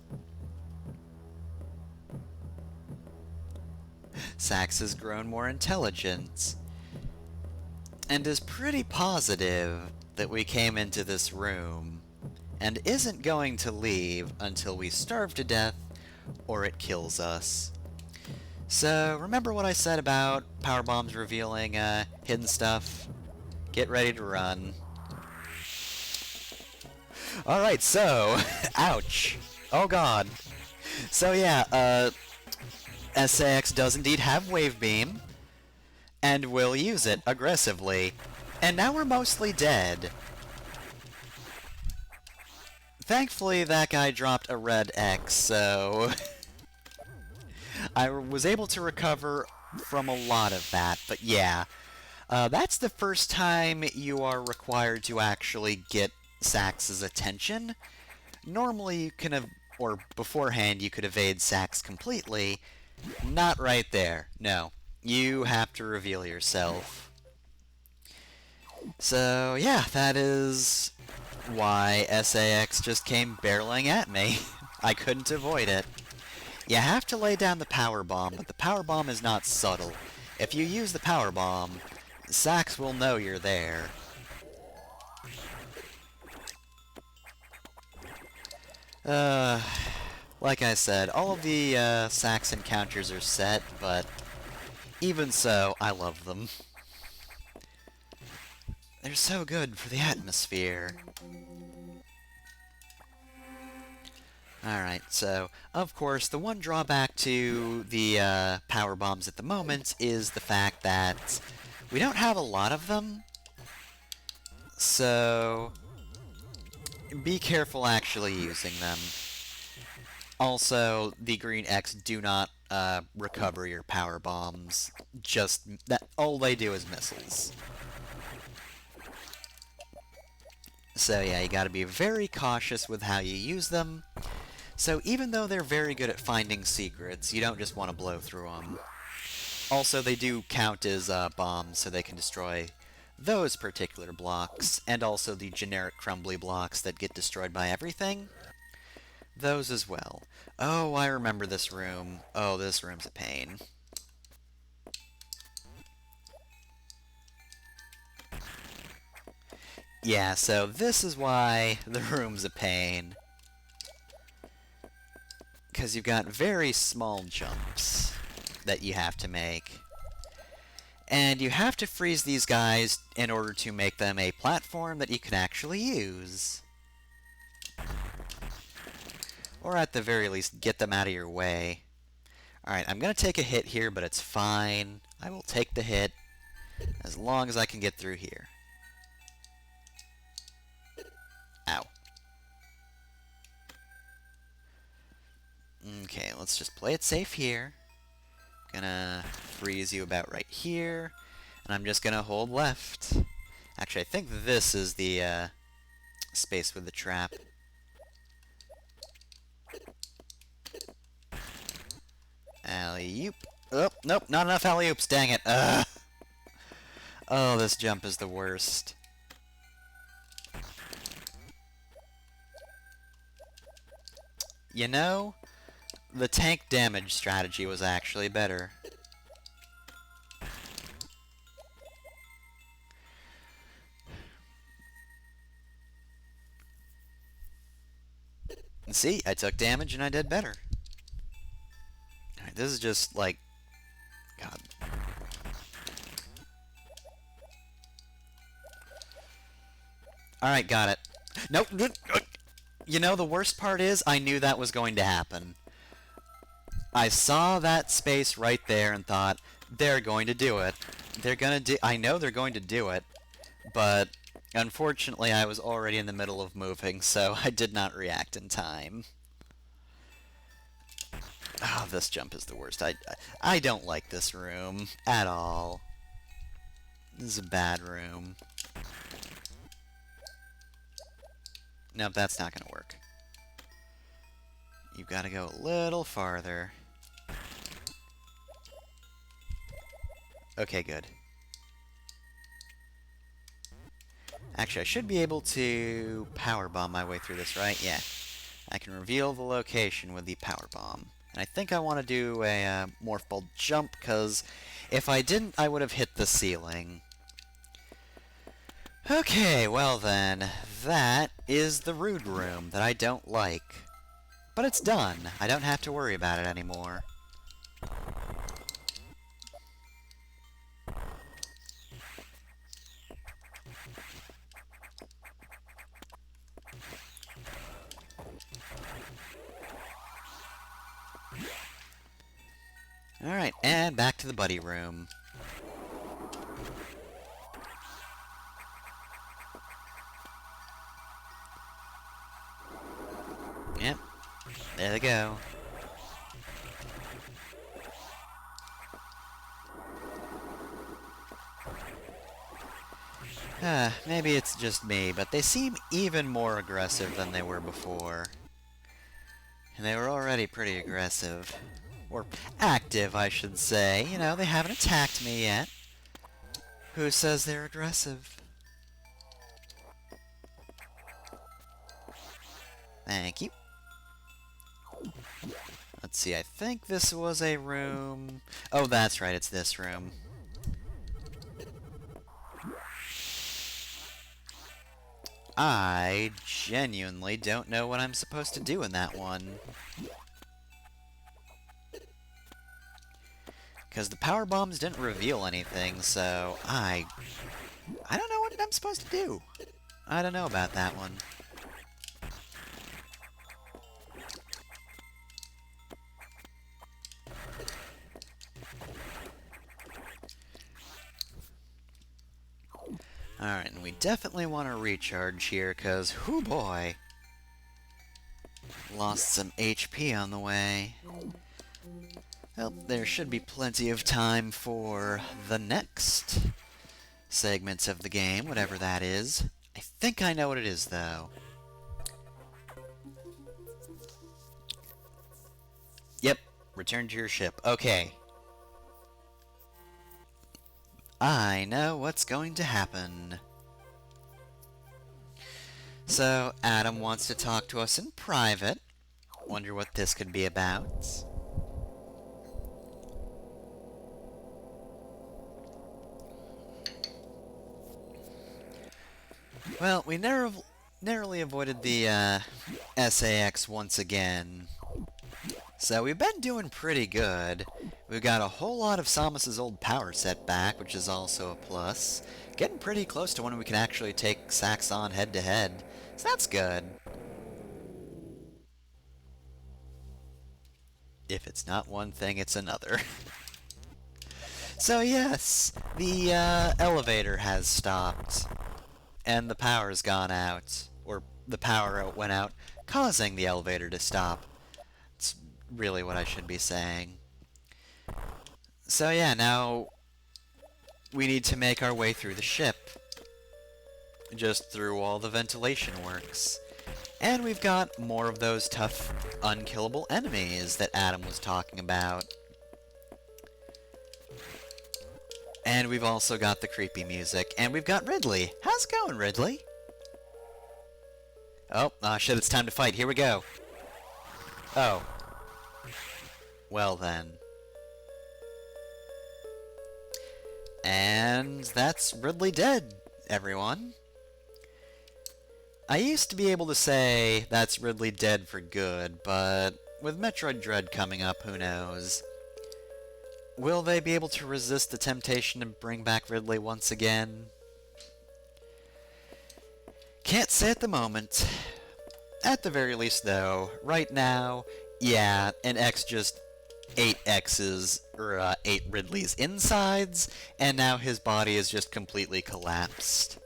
Sax has grown more intelligent, and is pretty positive that we came into this room, and isn't going to leave until we starve to death or it kills us. So, remember what I said about power bombs revealing hidden stuff? Get ready to run. Alright, so, ouch. Oh god. So yeah, SAX does indeed have Wave Beam, and will use it aggressively. And now we're mostly dead. Thankfully, that guy dropped a red X, so... I was able to recover from a lot of that, but yeah. That's the first time you are required to actually get Sax's attention. Normally you can or beforehand you could evade Sax completely. Not right there. No. You have to reveal yourself. So, yeah, that is why SAX just came barreling at me. I couldn't avoid it. You have to lay down the power bomb, but the power bomb is not subtle. If you use the power bomb, Sax will know you're there. Like I said, all of the Sax encounters are set, but even so, I love them. They're so good for the atmosphere. Alright, so, of course, the one drawback to the power bombs at the moment is the fact that we don't have a lot of them. So, be careful actually using them. Also, the green X do not recover your power bombs. Just that all they do is missiles. So yeah, you gotta be very cautious with how you use them. So even though they're very good at finding secrets, you don't just want to blow through them. Also, they do count as bombs, so they can destroy those particular blocks, and also the generic crumbly blocks that get destroyed by everything. Those as well. Oh, I remember this room. Oh, this room's a pain. Yeah, so this is why the room's a pain. Because you've got very small jumps that you have to make. And you have to freeze these guys in order to make them a platform that you can actually use. Or at the very least, get them out of your way. Alright, I'm going to take a hit here, but it's fine. I will take the hit as long as I can get through here. Ow. Okay, let's just play it safe here. Gonna freeze you about right here. And I'm just gonna hold left. Actually, I think this is the space with the trap. Alley-oop. Oh, nope, not enough alley-oops, dang it. Ugh. Oh, this jump is the worst. You know, the tank damage strategy was actually better. See, I took damage and I did better. Alright, this is just like... God. Alright, got it. Nope. You know, the worst part is, I knew that was going to happen. I saw that space right there and thought, they're going to do it. They're gonna do... I know they're going to do it, but unfortunately I was already in the middle of moving, so I did not react in time. Oh, this jump is the worst. I don't like this room at all. This is a bad room. Nope, that's not gonna work. You've got to go a little farther. Okay, good. Actually, I should be able to powerbomb my way through this, right? Yeah. I can reveal the location with the powerbomb. And I think I want to do a morph ball jump, because if I didn't, I would have hit the ceiling. Okay, well then, that is the rude room that I don't like. But it's done. I don't have to worry about it anymore. Alright, and back to the buddy room. Yep. There they go. Maybe it's just me, but they seem even more aggressive than they were before. And they were already pretty aggressive. Or active, I should say. You know, they haven't attacked me yet. Who says they're aggressive? Thank you. Let's see, I think this was a room... Oh, that's right, it's this room. I genuinely don't know what I'm supposed to do in that one. Because the power bombs didn't reveal anything, so I don't know what I'm supposed to do. I don't know about that one. Alright, and we definitely want to recharge here, because, whoo boy, lost some HP on the way. Well, there should be plenty of time for the next segments of the game, whatever that is. I think I know what it is, though. Yep, return to your ship. Okay. I know what's going to happen. So, Adam wants to talk to us in private. Wonder what this could be about. Well, we narrowly avoided the SAX once again. So we've been doing pretty good. We've got a whole lot of Samus's old power set back, which is also a plus. Getting pretty close to when we can actually take Sax on head-to-head. So that's good. If it's not one thing, it's another. So yes, the elevator has stopped. And the power's gone out. Or the power went out, causing the elevator to stop. It's really what I should be saying. So yeah, now we need to make our way through the ship. just through all the ventilation works. And we've got more of those tough, unkillable enemies that Adam was talking about. And we've also got the creepy music. And we've got Ridley. How's it going, Ridley? Oh, shit, it's time to fight. Here we go. Oh. Well then. And that's Ridley dead, everyone. I used to be able to say that's Ridley dead for good, but with Metroid Dread coming up, who knows? Will they be able to resist the temptation to bring back Ridley once again? Can't say at the moment. At the very least, though, right now, yeah, an X just ate X's, or 8 Ridley's insides, and now his body is just completely collapsed.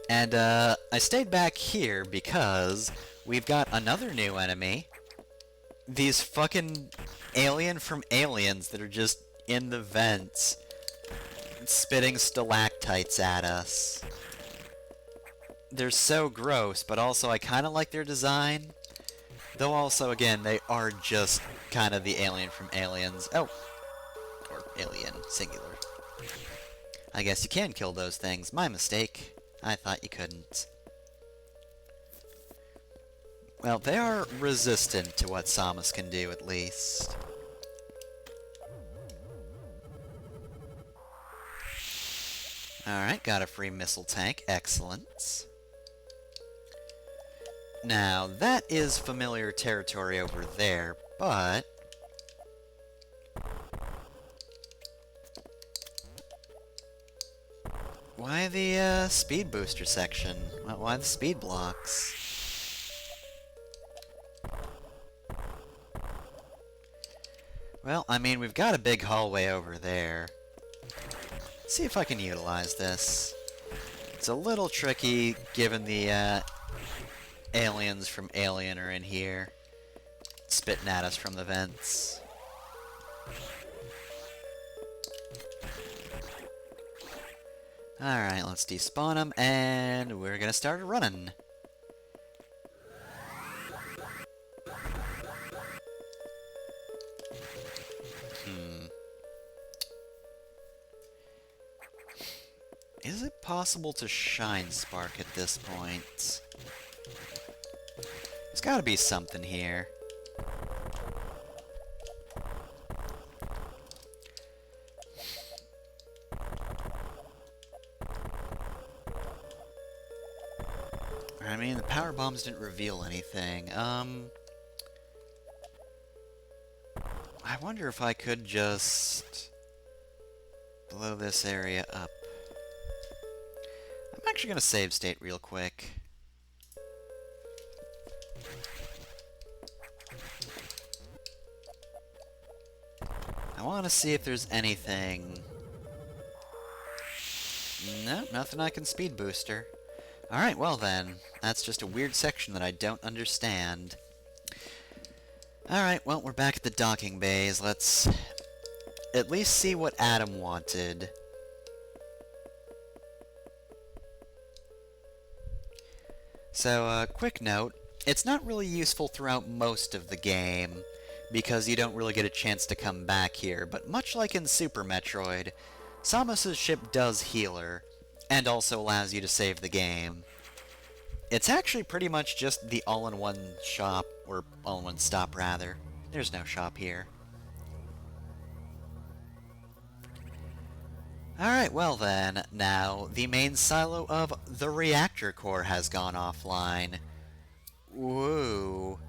And, I stayed back here because we've got another new enemy. These fucking alien from Aliens that are just in the vents, spitting stalactites at us. They're so gross, but also I kind of like their design. Though also, again, they are just kind of the alien from Aliens. Oh. Or alien, singular. I guess you can kill those things. My mistake. I thought you couldn't. Well, they are resistant to what Samus can do, at least. Alright, got a free missile tank. Excellent. Now, that is familiar territory over there, but... why the, speed booster section? Why the speed blocks? Well, I mean, we've got a big hallway over there. Let's see if I can utilize this. It's a little tricky, given the, aliens from Alien are in here, spitting at us from the vents. Alright, let's despawn them, and we're gonna start running. Is it possible to Shine Spark at this point? There's gotta be something here. I mean, the power bombs didn't reveal anything. I wonder if I could just blow this area up. I'm actually gonna save state real quick. I want to see if there's anything. No, nothing I can speed booster. Alright, well then. That's just a weird section that I don't understand. Alright, well, we're back at the docking bays. Let's at least see what Adam wanted. So, quick note. It's not really useful throughout most of the game, because you don't really get a chance to come back here, but much like in Super Metroid, Samus's ship does heal her, and also allows you to save the game. It's actually pretty much just the all-in-one shop, or all-in-one stop, rather. There's no shop here. Alright, well then, now, the main silo of the reactor core has gone offline. Woo.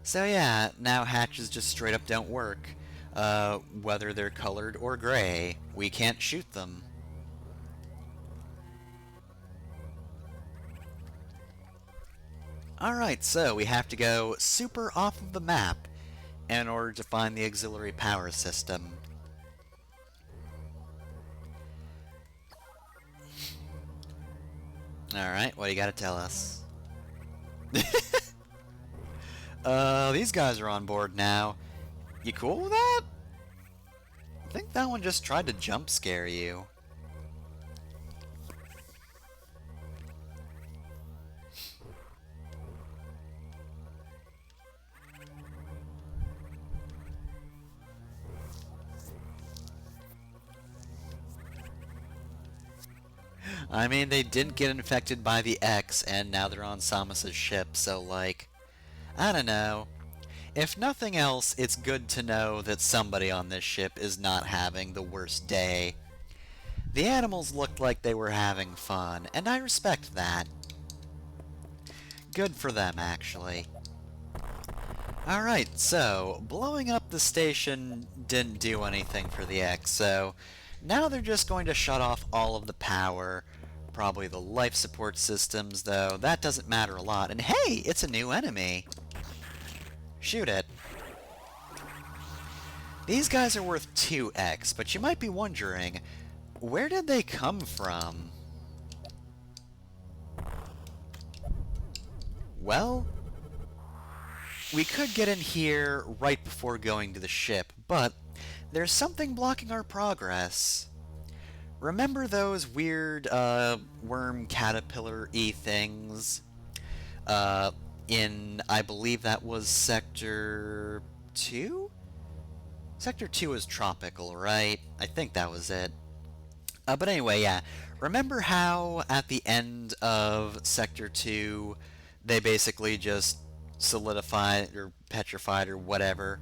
So yeah, now hatches just straight up don't work. Whether they're colored or gray, we can't shoot them. Alright, so we have to go super off of the map in order to find the auxiliary power system. Alright, what do you gotta tell us? These guys are on board now. You cool with that? that one just tried to jump scare you. I mean, they didn't get infected by the X, and now they're on Samus's ship, so, like, I don't know. If nothing else, it's good to know that somebody on this ship is not having the worst day. The animals looked like they were having fun, and I respect that. Good for them, actually. Alright, so, blowing up the station didn't do anything for the X, so now they're just going to shut off all of the power. Probably the life support systems, though. That doesn't matter a lot. And hey, it's a new enemy! Shoot it. These guys are worth 2x, but you might be wondering, where did they come from? Well, we could get in here right before going to the ship, but there's something blocking our progress. Remember those weird, worm caterpillar-y things? In, I believe that was Sector 2? Sector 2 is tropical, right? I think that was it. But anyway, yeah. Remember how at the end of Sector 2, they basically just solidified or petrified or whatever?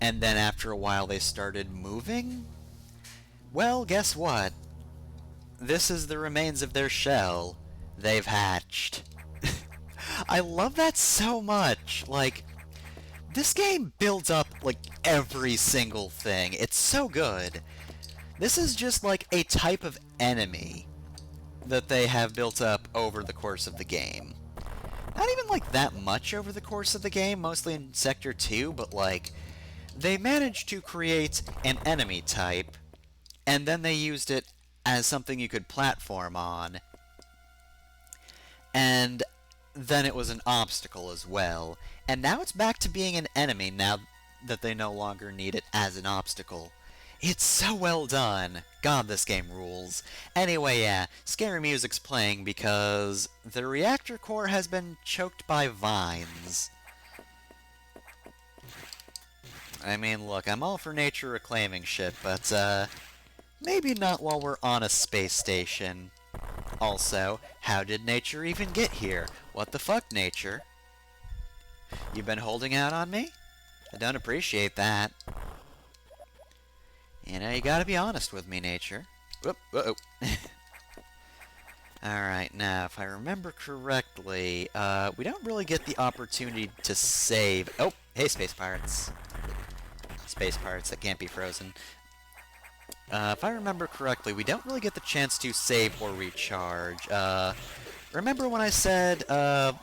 And then after a while they started moving? Well, guess what? This is the remains of their shell. They've hatched. I love that so much. Like, this game builds up, like, every single thing. It's so good. This is just, like, a type of enemy that they have built up over the course of the game. Not even, like, that much over the course of the game, mostly in Sector 2, but, like, they managed to create an enemy type, and then they used it as something you could platform on. And then it was an obstacle as well. And now it's back to being an enemy now that they no longer need it as an obstacle. It's so well done. God, this game rules. Anyway, yeah, scary music's playing because the reactor core has been choked by vines. I mean, look, I'm all for nature reclaiming shit, but, maybe not while we're on a space station. Also, how did nature even get here? What the fuck, nature? You've been holding out on me? I don't appreciate that. You know, you gotta be honest with me, nature. Whoop, whoa. Alright, now, if I remember correctly, we don't really get the opportunity to save... Oh, hey, space pirates. Space pirates that can't be frozen. If I remember correctly, we don't really get the chance to save or recharge. Remember when I said, the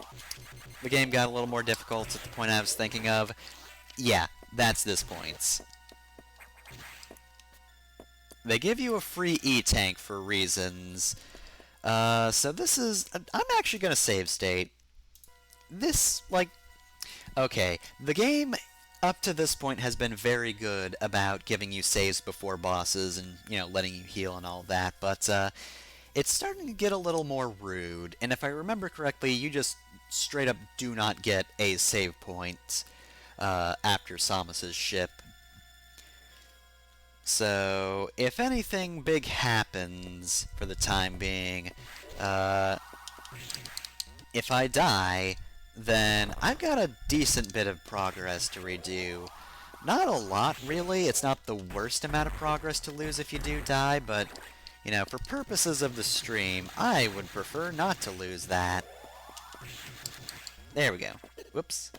game got a little more difficult at the point I was thinking of? Yeah, that's this point. They give you a free E-tank for reasons. So this is... I'm actually gonna save state. This, like... Okay, the game up to this point has been very good about giving you saves before bosses and, you know, letting you heal and all that, but, it's starting to get a little more rude, and if I remember correctly, you just straight up do not get a save point, after Samus's ship. So, if anything big happens, for the time being, if I die, then I've got a decent bit of progress to redo. Not a lot, really. It's not the worst amount of progress to lose if you do die, but, you know, for purposes of the stream, I would prefer not to lose that. There we go. Whoops.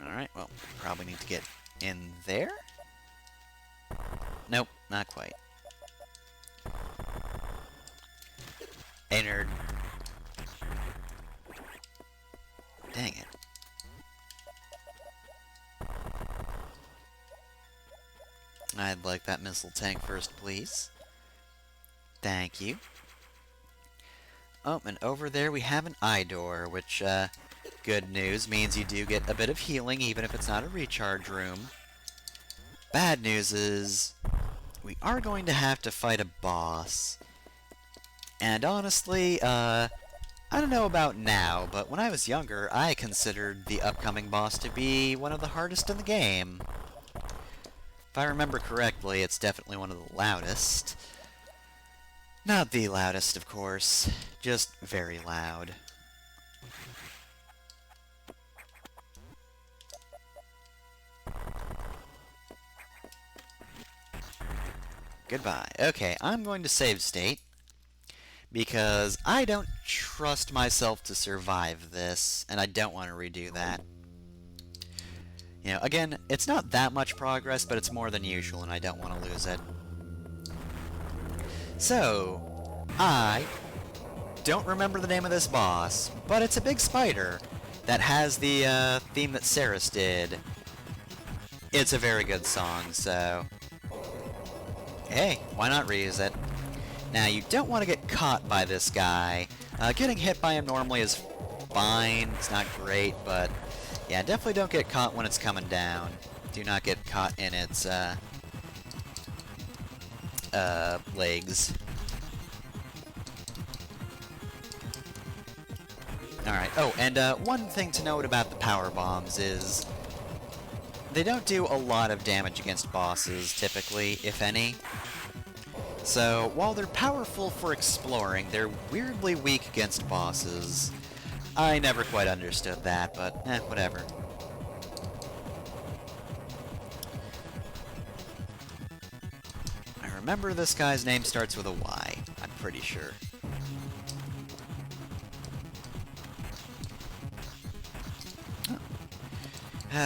Alright, well, probably need to get in there? Nope, not quite. Hey, nerd. Dang it. I'd like that missile tank first, please. Thank you. Oh, and over there we have an eye door, which, good news, means you do get a bit of healing, even if it's not a recharge room. Bad news is, we are going to have to fight a boss. And honestly, I don't know about now, but when I was younger, I considered the upcoming boss to be one of the hardest in the game. If I remember correctly, it's definitely one of the loudest. Not the loudest, of course, just very loud. Goodbye. Okay, I'm going to save state, because I don't trust myself to survive this, and I don't want to redo that. You know, again, it's not that much progress, but it's more than usual, and I don't want to lose it. So, I don't remember the name of this boss, but it's a big spider that has the theme that Saris did. It's a very good song, so hey, why not reuse it? Now, you don't want to get caught by this guy. Getting hit by him normally is fine. It's not great, but yeah, definitely don't get caught when it's coming down. Do not get caught in its legs. Alright, oh, and one thing to note about the power bombs is they don't do a lot of damage against bosses, typically, if any. So, while they're powerful for exploring, they're weirdly weak against bosses. I never quite understood that, but whatever. I remember this guy's name starts with a Y, I'm pretty sure.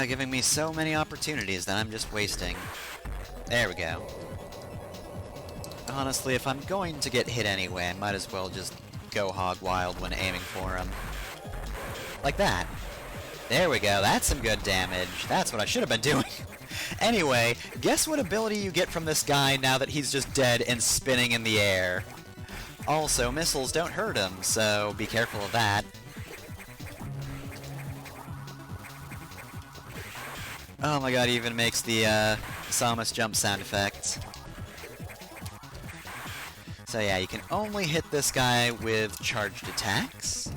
Giving me so many opportunities that I'm just wasting. There we go. Honestly, if I'm going to get hit anyway, I might as well just go hog wild when aiming for him. Like that. There we go, that's some good damage. That's what I should have been doing. Anyway, guess what ability you get from this guy now that he's just dead and spinning in the air? Also, missiles don't hurt him, so be careful of that. Oh my god, he even makes the Samus jump sound effect. So yeah, you can only hit this guy with charged attacks.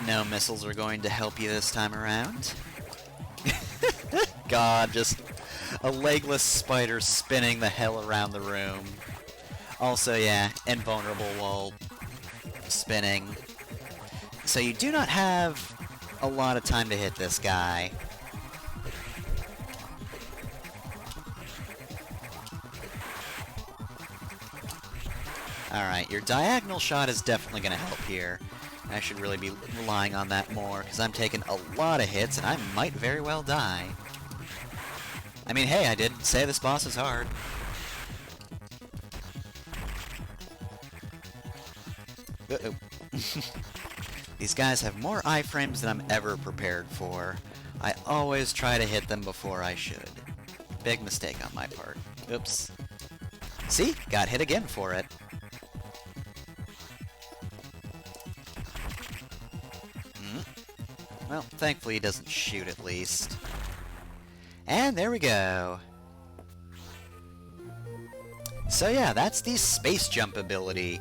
No missiles are going to help you this time around. God, just a legless spider spinning the hell around the room. Also, yeah, invulnerable while spinning. So you do not have a lot of time to hit this guy. Alright, your diagonal shot is definitely going to help here. I should really be relying on that more, because I'm taking a lot of hits, and I might very well die. I mean, hey, I did say this boss is hard. Uh-oh. These guys have more iframes than I'm ever prepared for. I always try to hit them before I should. Big mistake on my part. Oops. See? Got hit again for it. Well, thankfully he doesn't shoot at least. And there we go. So yeah, that's the space jump ability.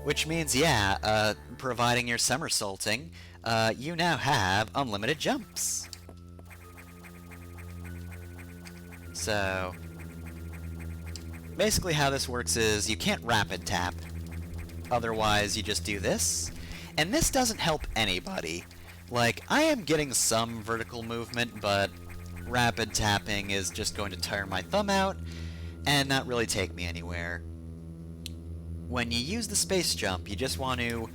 Which means, yeah, providing you're somersaulting, you now have unlimited jumps. So, basically how this works is you can't rapid tap. Otherwise, you just do this. And this doesn't help anybody. Like, I am getting some vertical movement, but rapid tapping is just going to tire my thumb out and not really take me anywhere. When you use the space jump, you just want to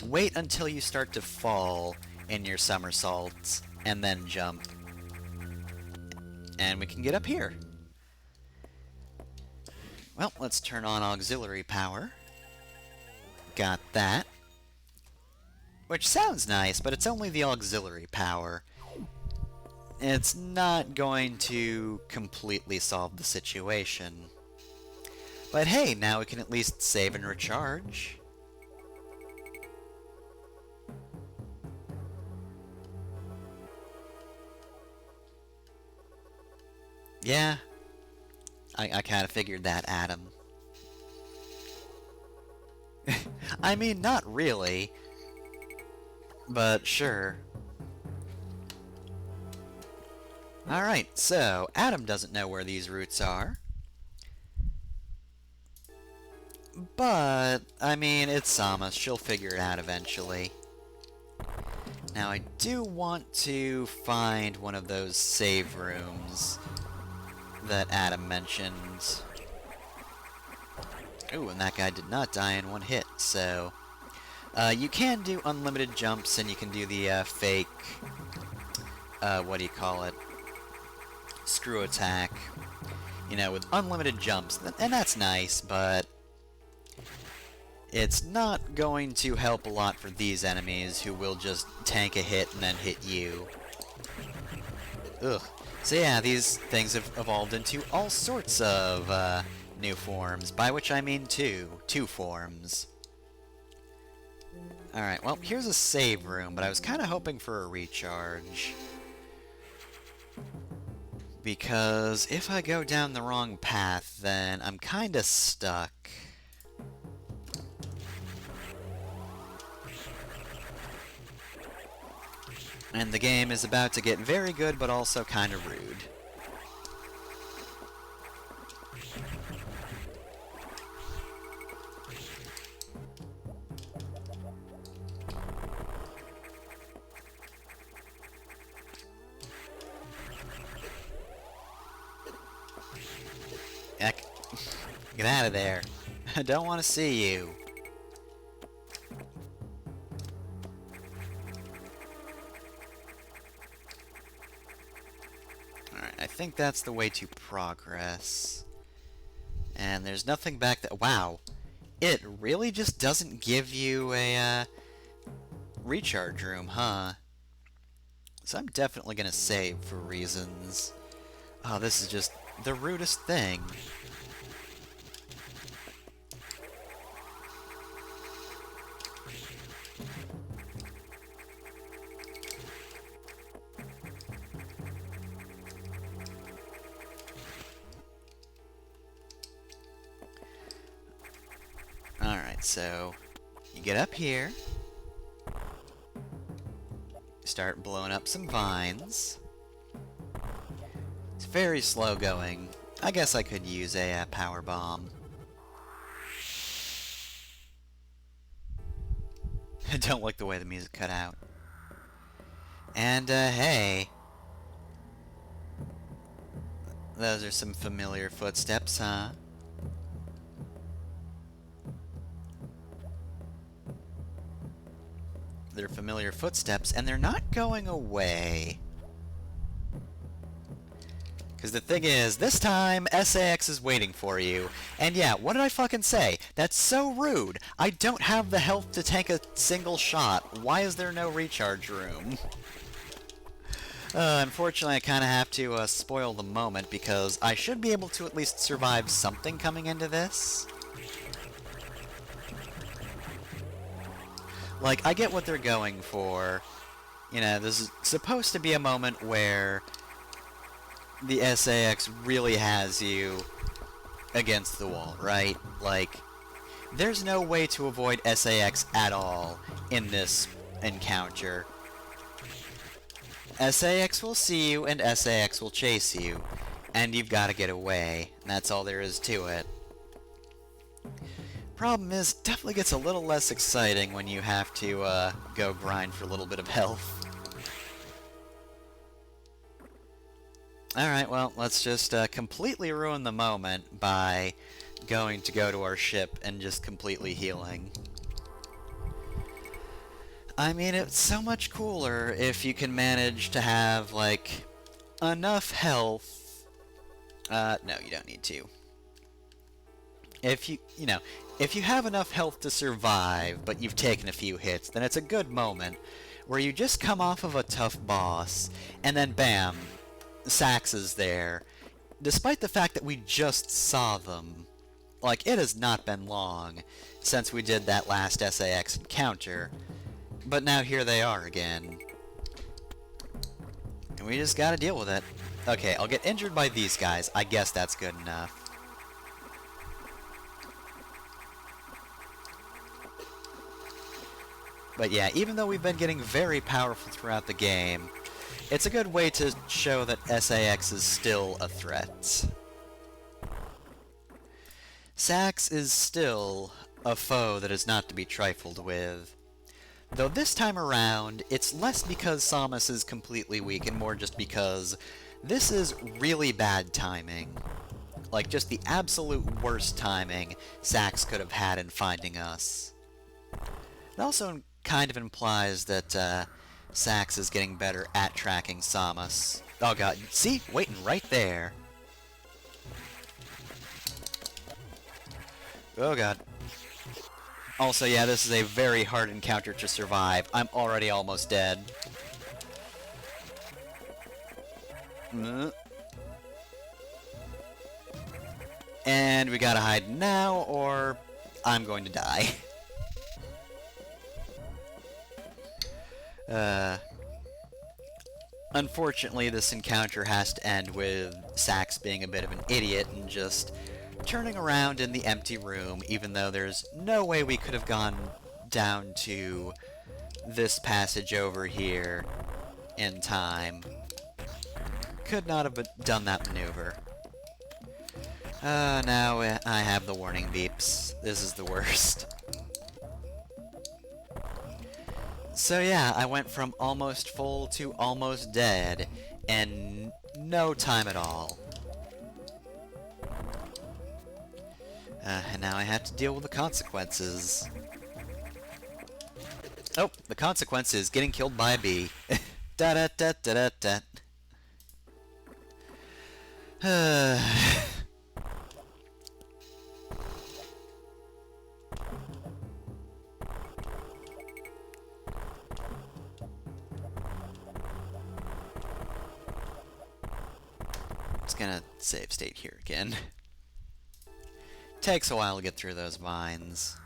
wait until you start to fall in your somersaults, and then jump. And we can get up here. Well, let's turn on auxiliary power. Got that. Which sounds nice, but it's only the auxiliary power. It's not going to completely solve the situation. But hey, now we can at least save and recharge. Yeah, I kind of figured that, Adam. I mean, not really, but sure. Alright, so Adam doesn't know where these routes are. But, I mean, it's Samus. She'll figure it out eventually. Now, I do want to find one of those save rooms that Adam mentioned. Ooh, and that guy did not die in one hit, so... you can do unlimited jumps, and you can do the fake... what do you call it? Screw attack. You know, with unlimited jumps, and that's nice, but... it's not going to help a lot for these enemies, who will just tank a hit and then hit you. Ugh. So yeah, these things have evolved into all sorts of, new forms, by which I mean two forms. Alright, well, here's a save room, but I was kind of hoping for a recharge. Because if I go down the wrong path, then I'm kind of stuck. And the game is about to get very good, but also kind of rude. Heck. Get out of there. I don't want to see you. Alright, I think that's the way to progress. And there's nothing back there. Wow. It really just doesn't give you a, recharge room, huh? So I'm definitely gonna save for reasons. Oh, this is just the rudest thing. Alright, so you get up here, start blowing up some vines. It's very slow going. I guess I could use a power bomb. I don't like the way the music cut out. And, hey. Those are some familiar footsteps, huh? They're familiar footsteps, and they're not going away. Because the thing is, this time, SAX is waiting for you. And yeah, what did I fucking say? That's so rude! I don't have the health to tank a single shot. Why is there no recharge room? Unfortunately, I kind of have to spoil the moment, because I should be able to at least survive something coming into this. Like, I get what they're going for. You know, this is supposed to be a moment where the SAX really has you against the wall, right? Like, there's no way to avoid SAX at all in this encounter. SAX will see you, and SAX will chase you, and you've got to get away. And that's all there is to it. Problem is, it definitely gets a little less exciting when you have to go grind for a little bit of health. Alright, well, let's just completely ruin the moment by go to our ship and just completely healing. I mean, it's so much cooler if you can manage to have, like, enough health. No, you don't need to. If if you have enough health to survive, but you've taken a few hits, then it's a good moment where you just come off of a tough boss, and then bam, Sax is there. Despite the fact that we just saw them, Like, it has not been long since we did that last SAX encounter, but now here they are again. And we just gotta deal with it. Okay, I'll get injured by these guys. I guess that's good enough. But yeah, even though we've been getting very powerful throughout the game, it's a good way to show that SAX is still a threat. Sax is still a foe that is not to be trifled with. Though this time around, it's less because Samus is completely weak and more just because this is really bad timing. Like, just the absolute worst timing Sax could have had in finding us. It also kind of implies that Sax is getting better at tracking Samus. Oh god, see? Waiting right there. Oh god. Also, yeah, this is a very hard encounter to survive. I'm already almost dead. And we gotta hide now, or I'm going to die. Unfortunately, this encounter has to end with Sax being a bit of an idiot and just turning around in the empty room, even though there's no way we could have gone down to this passage over here in time. Could not have done that maneuver. Now I have the warning beeps. This is the worst. So yeah, I went from almost full to almost dead in no time at all. And now I have to deal with the consequences. Oh, the consequence is getting killed by a bee. Da-da-da-da-da-da. Just gonna save state here again. Takes a while to get through those mines.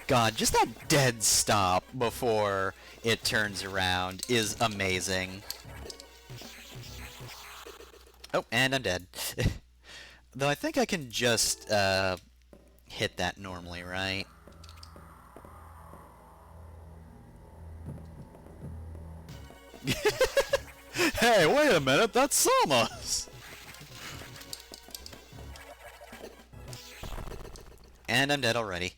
God, just that dead stop before it turns around is amazing. Oh, and I'm dead. Though I think I can just hit that normally, right? Hey, wait a minute, that's Samus! And I'm dead already.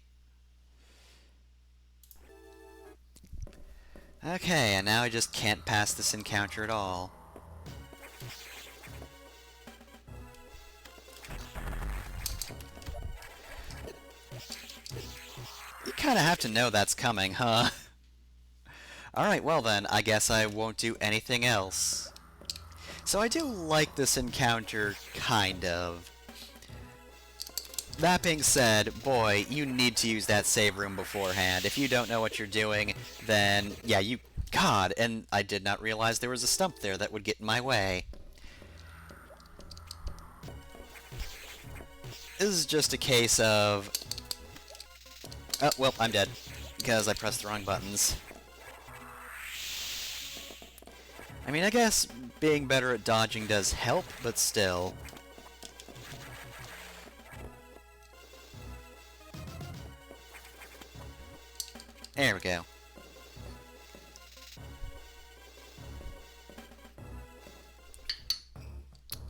Okay, and now I just can't pass this encounter at all. You kinda have to know that's coming, huh? Alright, well then, I guess I won't do anything else. So I do like this encounter, kind of. That being said, boy, you need to use that save room beforehand. If you don't know what you're doing, then, yeah, you... God, and I did not realize there was a stump there that would get in my way. This is just a case of... Oh, well, I'm dead. Because I pressed the wrong buttons. I mean, I guess being better at dodging does help, but still... There we go.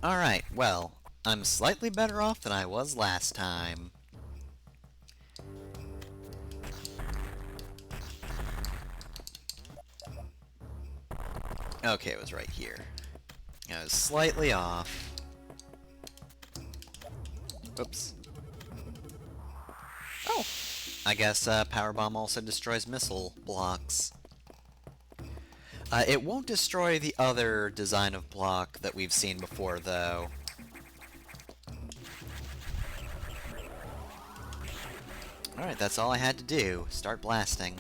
Alright, well, I'm slightly better off than I was last time. Okay, it was right here. I was slightly off. Oops. Oh! I guess Power Bomb also destroys missile blocks. It won't destroy the other design of block that we've seen before, though. Alright, that's all I had to do. Start blasting.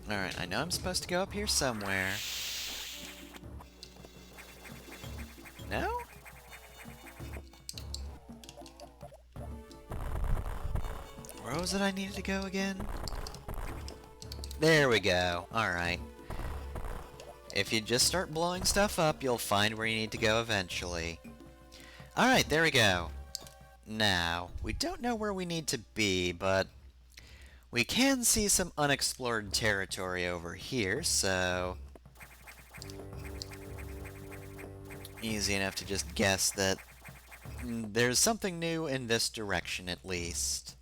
Alright, I know I'm supposed to go up here somewhere. No? Where was it I needed to go again? There we go. Alright. If you just start blowing stuff up, you'll find where you need to go eventually. Alright, there we go. Now, we don't know where we need to be, but we can see some unexplored territory over here, so easy enough to just guess that there's something new in this direction at least.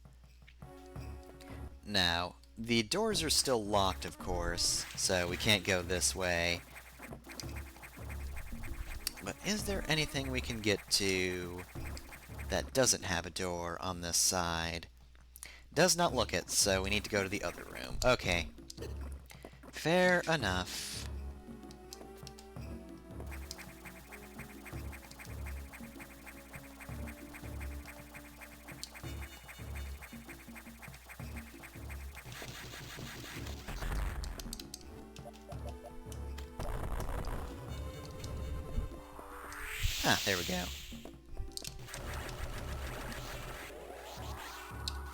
Now, the doors are still locked, of course, so we can't go this way. But is there anything we can get to that doesn't have a door on this side? Does not look it, so we need to go to the other room. Okay. Fair enough. Ah, there we go.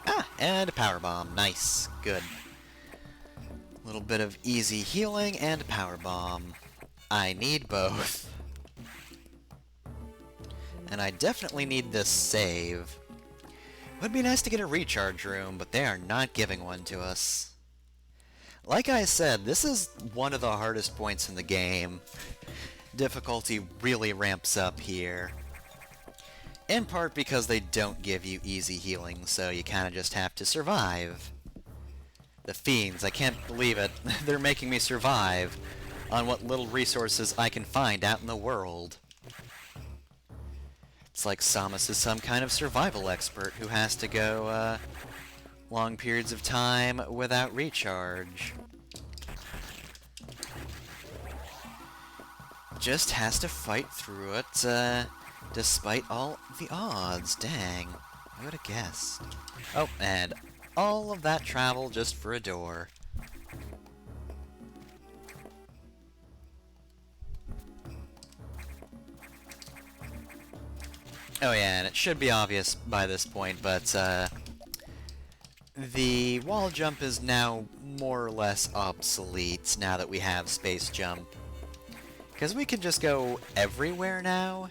Ah, and a power bomb. Nice. Good. A little bit of easy healing and a power bomb. I need both. And I definitely need this save. Would be nice to get a recharge room, but they are not giving one to us. Like I said, this is one of the hardest points in the game. Difficulty really ramps up here. In part because they don't give you easy healing, so you kind of just have to survive. The fiends, I can't believe it. They're making me survive on what little resources I can find out in the world. It's like Samus is some kind of survival expert who has to go, long periods of time without recharge. Just has to fight through it, despite all the odds. Dang. Who would have guessed? Oh, and all of that travel just for a door. Oh yeah, and it should be obvious by this point, but, the wall jump is now more or less obsolete now that we have space jump. Because we can just go everywhere now,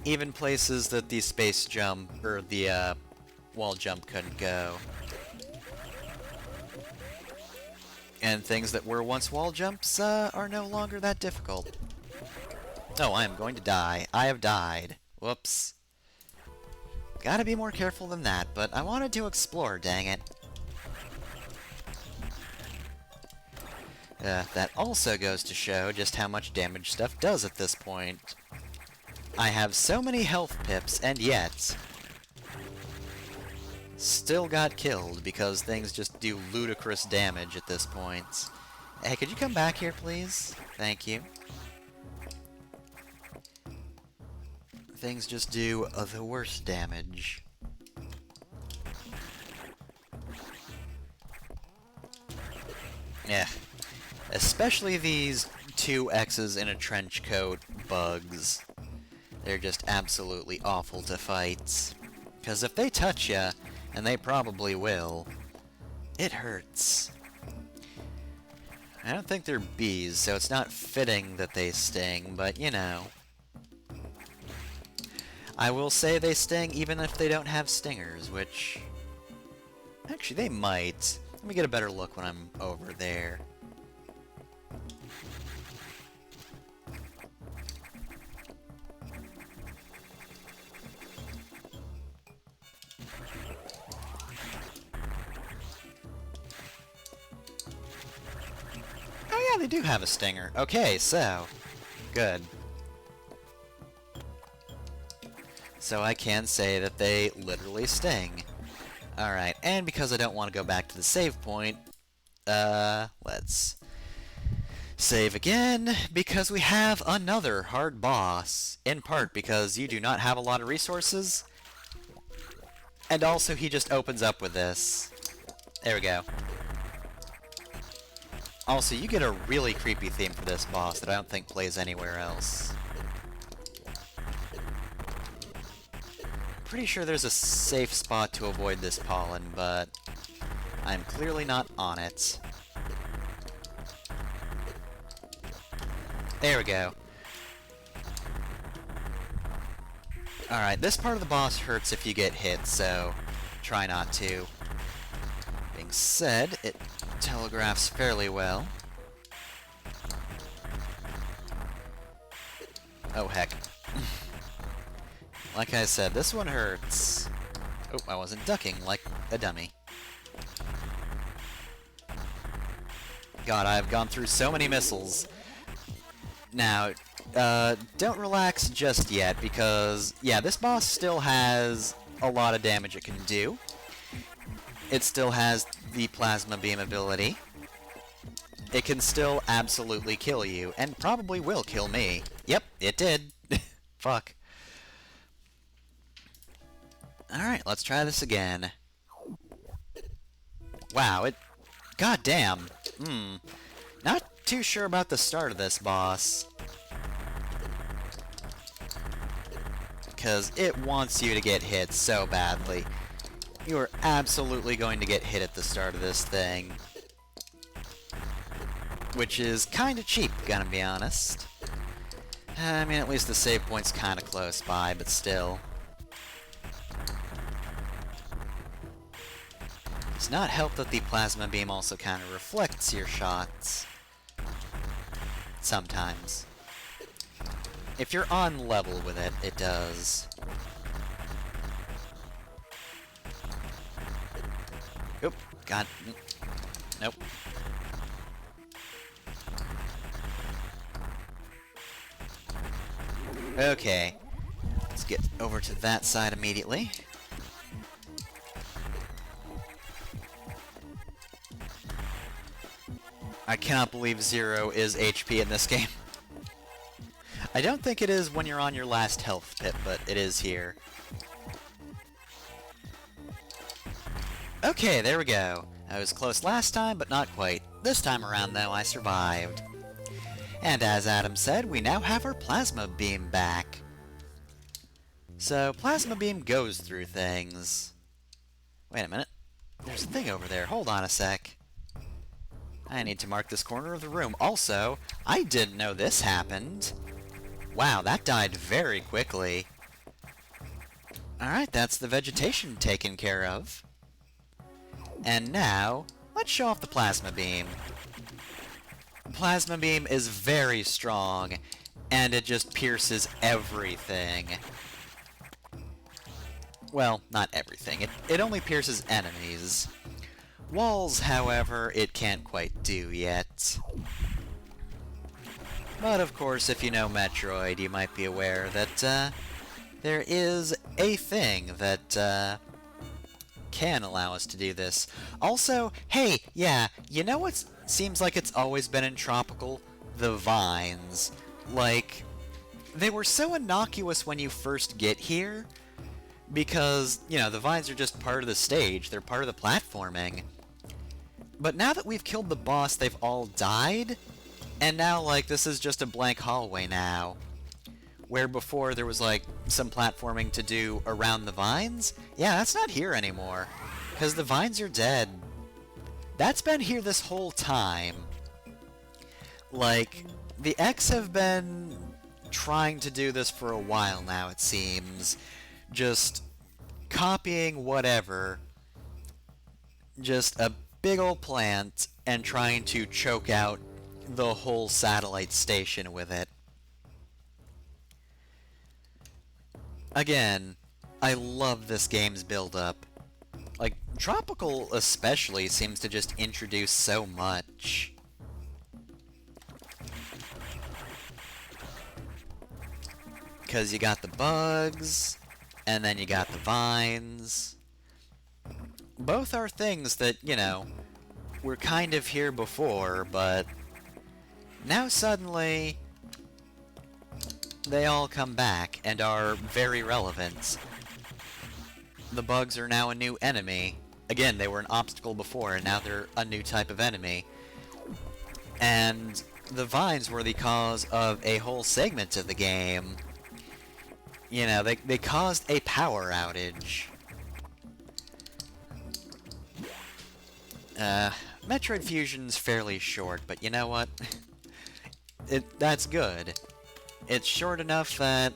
even places that the space jump, or the, wall jump couldn't go. And things that were once wall jumps, are no longer that difficult. Oh, I am going to die. I have died. Whoops. Gotta be more careful than that, but I wanted to explore, dang it. That also goes to show just how much damage stuff does at this point. I have so many health pips, and yet still got killed because things just do ludicrous damage at this point. Hey, could you come back here, please? Thank you. Things just do the worst damage. Yeah. Especially these 2 X's in a trench coat bugs. They're just absolutely awful to fight. Because if they touch ya, and they probably will, it hurts. I don't think they're bees, so it's not fitting that they sting, but you know. I will say they sting even if they don't have stingers, which actually they might. Let me get a better look when I'm over there. Oh yeah, they do have a stinger. Okay, so good. So I can say that they literally sting. Alright, and because I don't want to go back to the save point, let's save again, because we have another hard boss. In part because you do not have a lot of resources, and also he just opens up with this. There we go. Also, you get a really creepy theme for this boss that I don't think plays anywhere else. Pretty sure there's a safe spot to avoid this pollen, but I'm clearly not on it. There we go. Alright, this part of the boss hurts if you get hit, so try not to. Being said, it telegraphs fairly well. Oh, heck. Like I said, this one hurts. Oh, I wasn't ducking like a dummy. God, I've gone through so many missiles. Now, don't relax just yet, because, yeah, this boss still has a lot of damage it can do. It still has the plasma beam ability. It can still absolutely kill you, and probably will kill me. Yep, it did. Fuck. Alright, let's try this again. Wow, it... God damn. Not too sure about the start of this boss. Because it wants you to get hit so badly. You are absolutely going to get hit at the start of this thing. Which is kinda cheap, gonna be honest. I mean, at least the save point's kinda close by, but still. Does not help that the plasma beam also kinda reflects your shots. Sometimes. If you're on level with it, it does. Oop, God. Nope. Okay. Let's get over to that side immediately. I cannot believe 0 is HP in this game. I don't think it is when you're on your last health pip, but it is here. Okay, there we go. I was close last time, but not quite. This time around, though, I survived. And as Adam said, we now have our plasma beam back. So, plasma beam goes through things. Wait a minute. There's a thing over there. Hold on a sec. I need to mark this corner of the room. Also, I didn't know this happened. Wow, that died very quickly. Alright, that's the vegetation taken care of. And now, let's show off the plasma beam. Plasma beam is very strong, and it just pierces everything. Well, not everything. It only pierces enemies. Walls, however, it can't quite do yet. But of course, if you know Metroid, you might be aware that there is a thing that can allow us to do this. Also, hey, yeah, you know what seems like it's always been in Tropical? The vines. Like, they were so innocuous when you first get here, because, you know, the vines are just part of the stage, they're part of the platforming. But now that we've killed the boss, they've all died, and now, like, this is just a blank hallway now. Where before there was, like, some platforming to do around the vines? Yeah, that's not here anymore. Because the vines are dead. That's been here this whole time. Like, the X have been trying to do this for a while now, it seems. Just copying whatever. Just a big old plant and trying to choke out the whole satellite station with it. Again, I love this game's build-up. Like, Tropical especially seems to just introduce so much. Because you got the bugs, and then you got the vines. Both are things that, you know, were kind of here before, but now suddenly they all come back and are very relevant. The bugs are now a new enemy. Again, they were an obstacle before, and now they're a new type of enemy. And the vines were the cause of a whole segment of the game. You know, they caused a power outage. Metroid Fusion's fairly short, but you know what? That's good. It's short enough that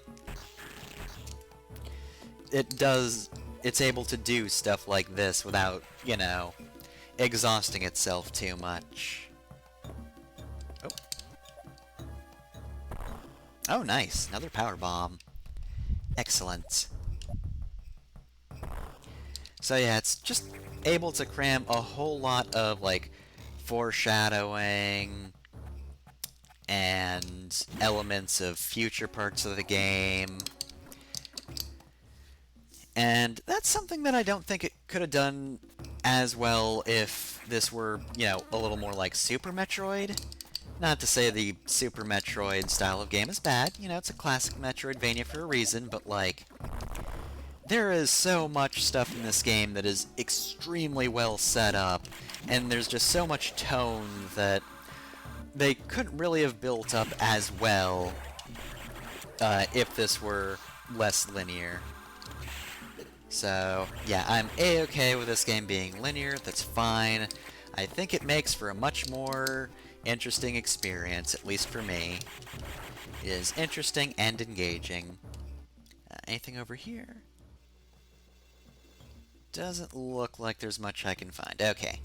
it's able to do stuff like this without, you know, exhausting itself too much. Oh. Oh, nice. Another power bomb. Excellent. So yeah, it's just able to cram a whole lot of, like, foreshadowing and elements of future parts of the game. And that's something that I don't think it could have done as well if this were, you know, a little more like Super Metroid. Not to say the Super Metroid style of game is bad, you know, it's a classic Metroidvania for a reason, but, like, there is so much stuff in this game that is extremely well set up, and there's just so much tone that they couldn't really have built up as well if this were less linear. So, yeah, I'm A-okay with this game being linear, that's fine. I think it makes for a much more interesting experience, at least for me. It is interesting and engaging. Anything over here? Doesn't look like there's much I can find. Okay.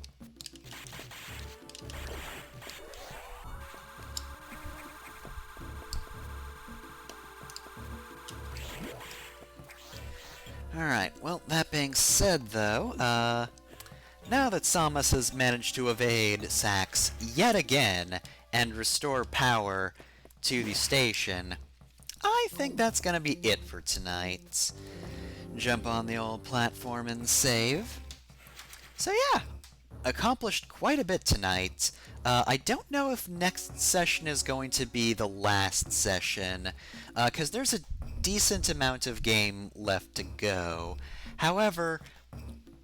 Alright, well, that being said, though, now that Samus has managed to evade Sax yet again and restore power to the station, I think that's gonna be it for tonight. Jump on the old platform and save. So yeah, accomplished quite a bit tonight. I don't know if next session is going to be the last session, because there's a decent amount of game left to go. However,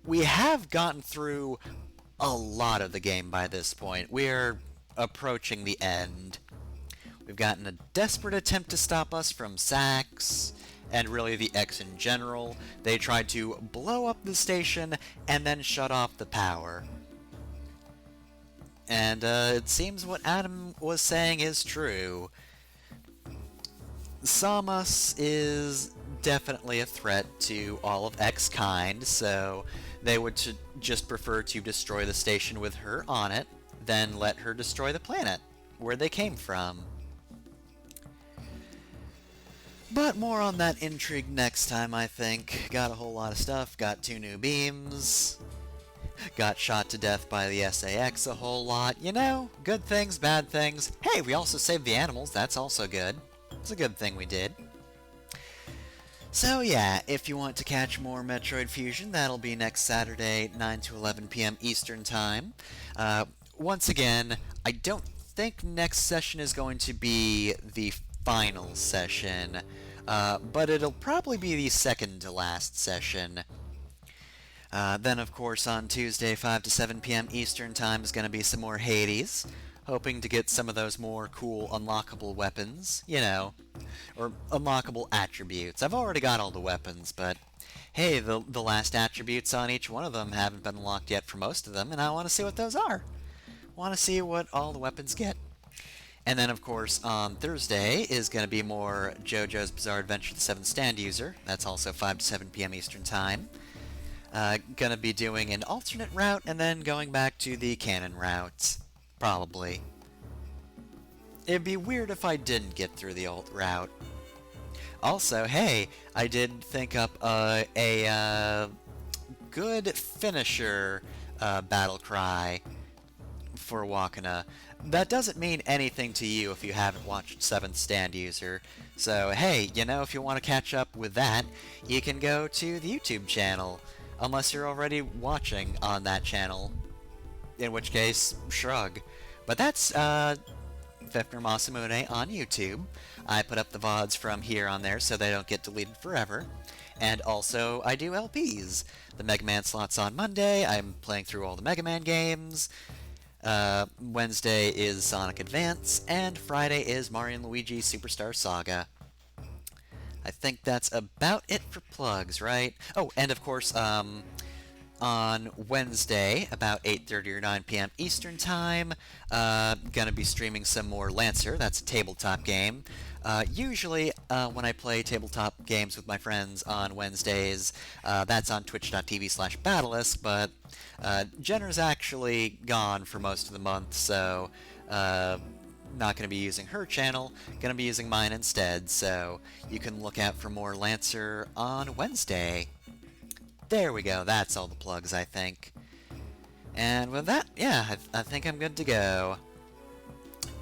we have gotten through a lot of the game by this point. We're approaching the end. We've gotten a desperate attempt to stop us from Sax, and really the X in general. They tried to blow up the station and then shut off the power. And it seems what Adam was saying is true. Samus is definitely a threat to all of X kind, so they would just prefer to destroy the station with her on it, then let her destroy the planet, where they came from. But more on that intrigue next time, I think. Got a whole lot of stuff, got 2 new beams, got shot to death by the SAX a whole lot. You know, good things, bad things. Hey, we also saved the animals, that's also good. It's a good thing we did. So yeah, if you want to catch more Metroid Fusion, that'll be next Saturday, 9 to 11 p.m. Eastern Time. Once again, I don't think next session is going to be the final session, but it'll probably be the second to last session. Then, of course, on Tuesday, 5 to 7 p.m. Eastern Time is going to be some more Hades. Hoping to get some of those more cool unlockable weapons, you know, or unlockable attributes. I've already got all the weapons, but hey, the last attributes on each one of them haven't been unlocked yet for most of them, and I want to see what those are. Want to see what all the weapons get. And then, of course, on Thursday is going to be more JoJo's Bizarre Adventure the 7th Stand User. That's also 5 to 7 p.m. Eastern Time. Gonna be doing an alternate route and then going back to the canon route. Probably. It'd be weird if I didn't get through the alt route. Also, hey, I did think up a good finisher battle cry for Wakana. That doesn't mean anything to you if you haven't watched 7th Stand User. So, hey, you know, if you want to catch up with that, you can go to the YouTube channel. Unless you're already watching on that channel. In which case, shrug. But that's, Fifner Masamune on YouTube. I put up the VODs from here on there so they don't get deleted forever. And also, I do LPs. The Mega Man slot's on Monday. I'm playing through all the Mega Man games. Wednesday is Sonic Advance, and Friday is Mario & Luigi Superstar Saga. I think that's about it for plugs, right? Oh, and of course, on Wednesday, about 8:30 or 9 p.m. Eastern Time, gonna be streaming some more Lancer. That's a tabletop game. Usually, when I play tabletop games with my friends on Wednesdays, that's on twitch.tv/Battleless, but Jenner's actually gone for most of the month, so not going to be using her channel, going to be using mine instead, so you can look out for more Lancer on Wednesday. There we go, that's all the plugs, I think. And with that, yeah, I think I'm good to go.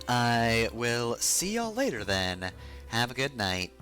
I will see y'all later then. Have a good night.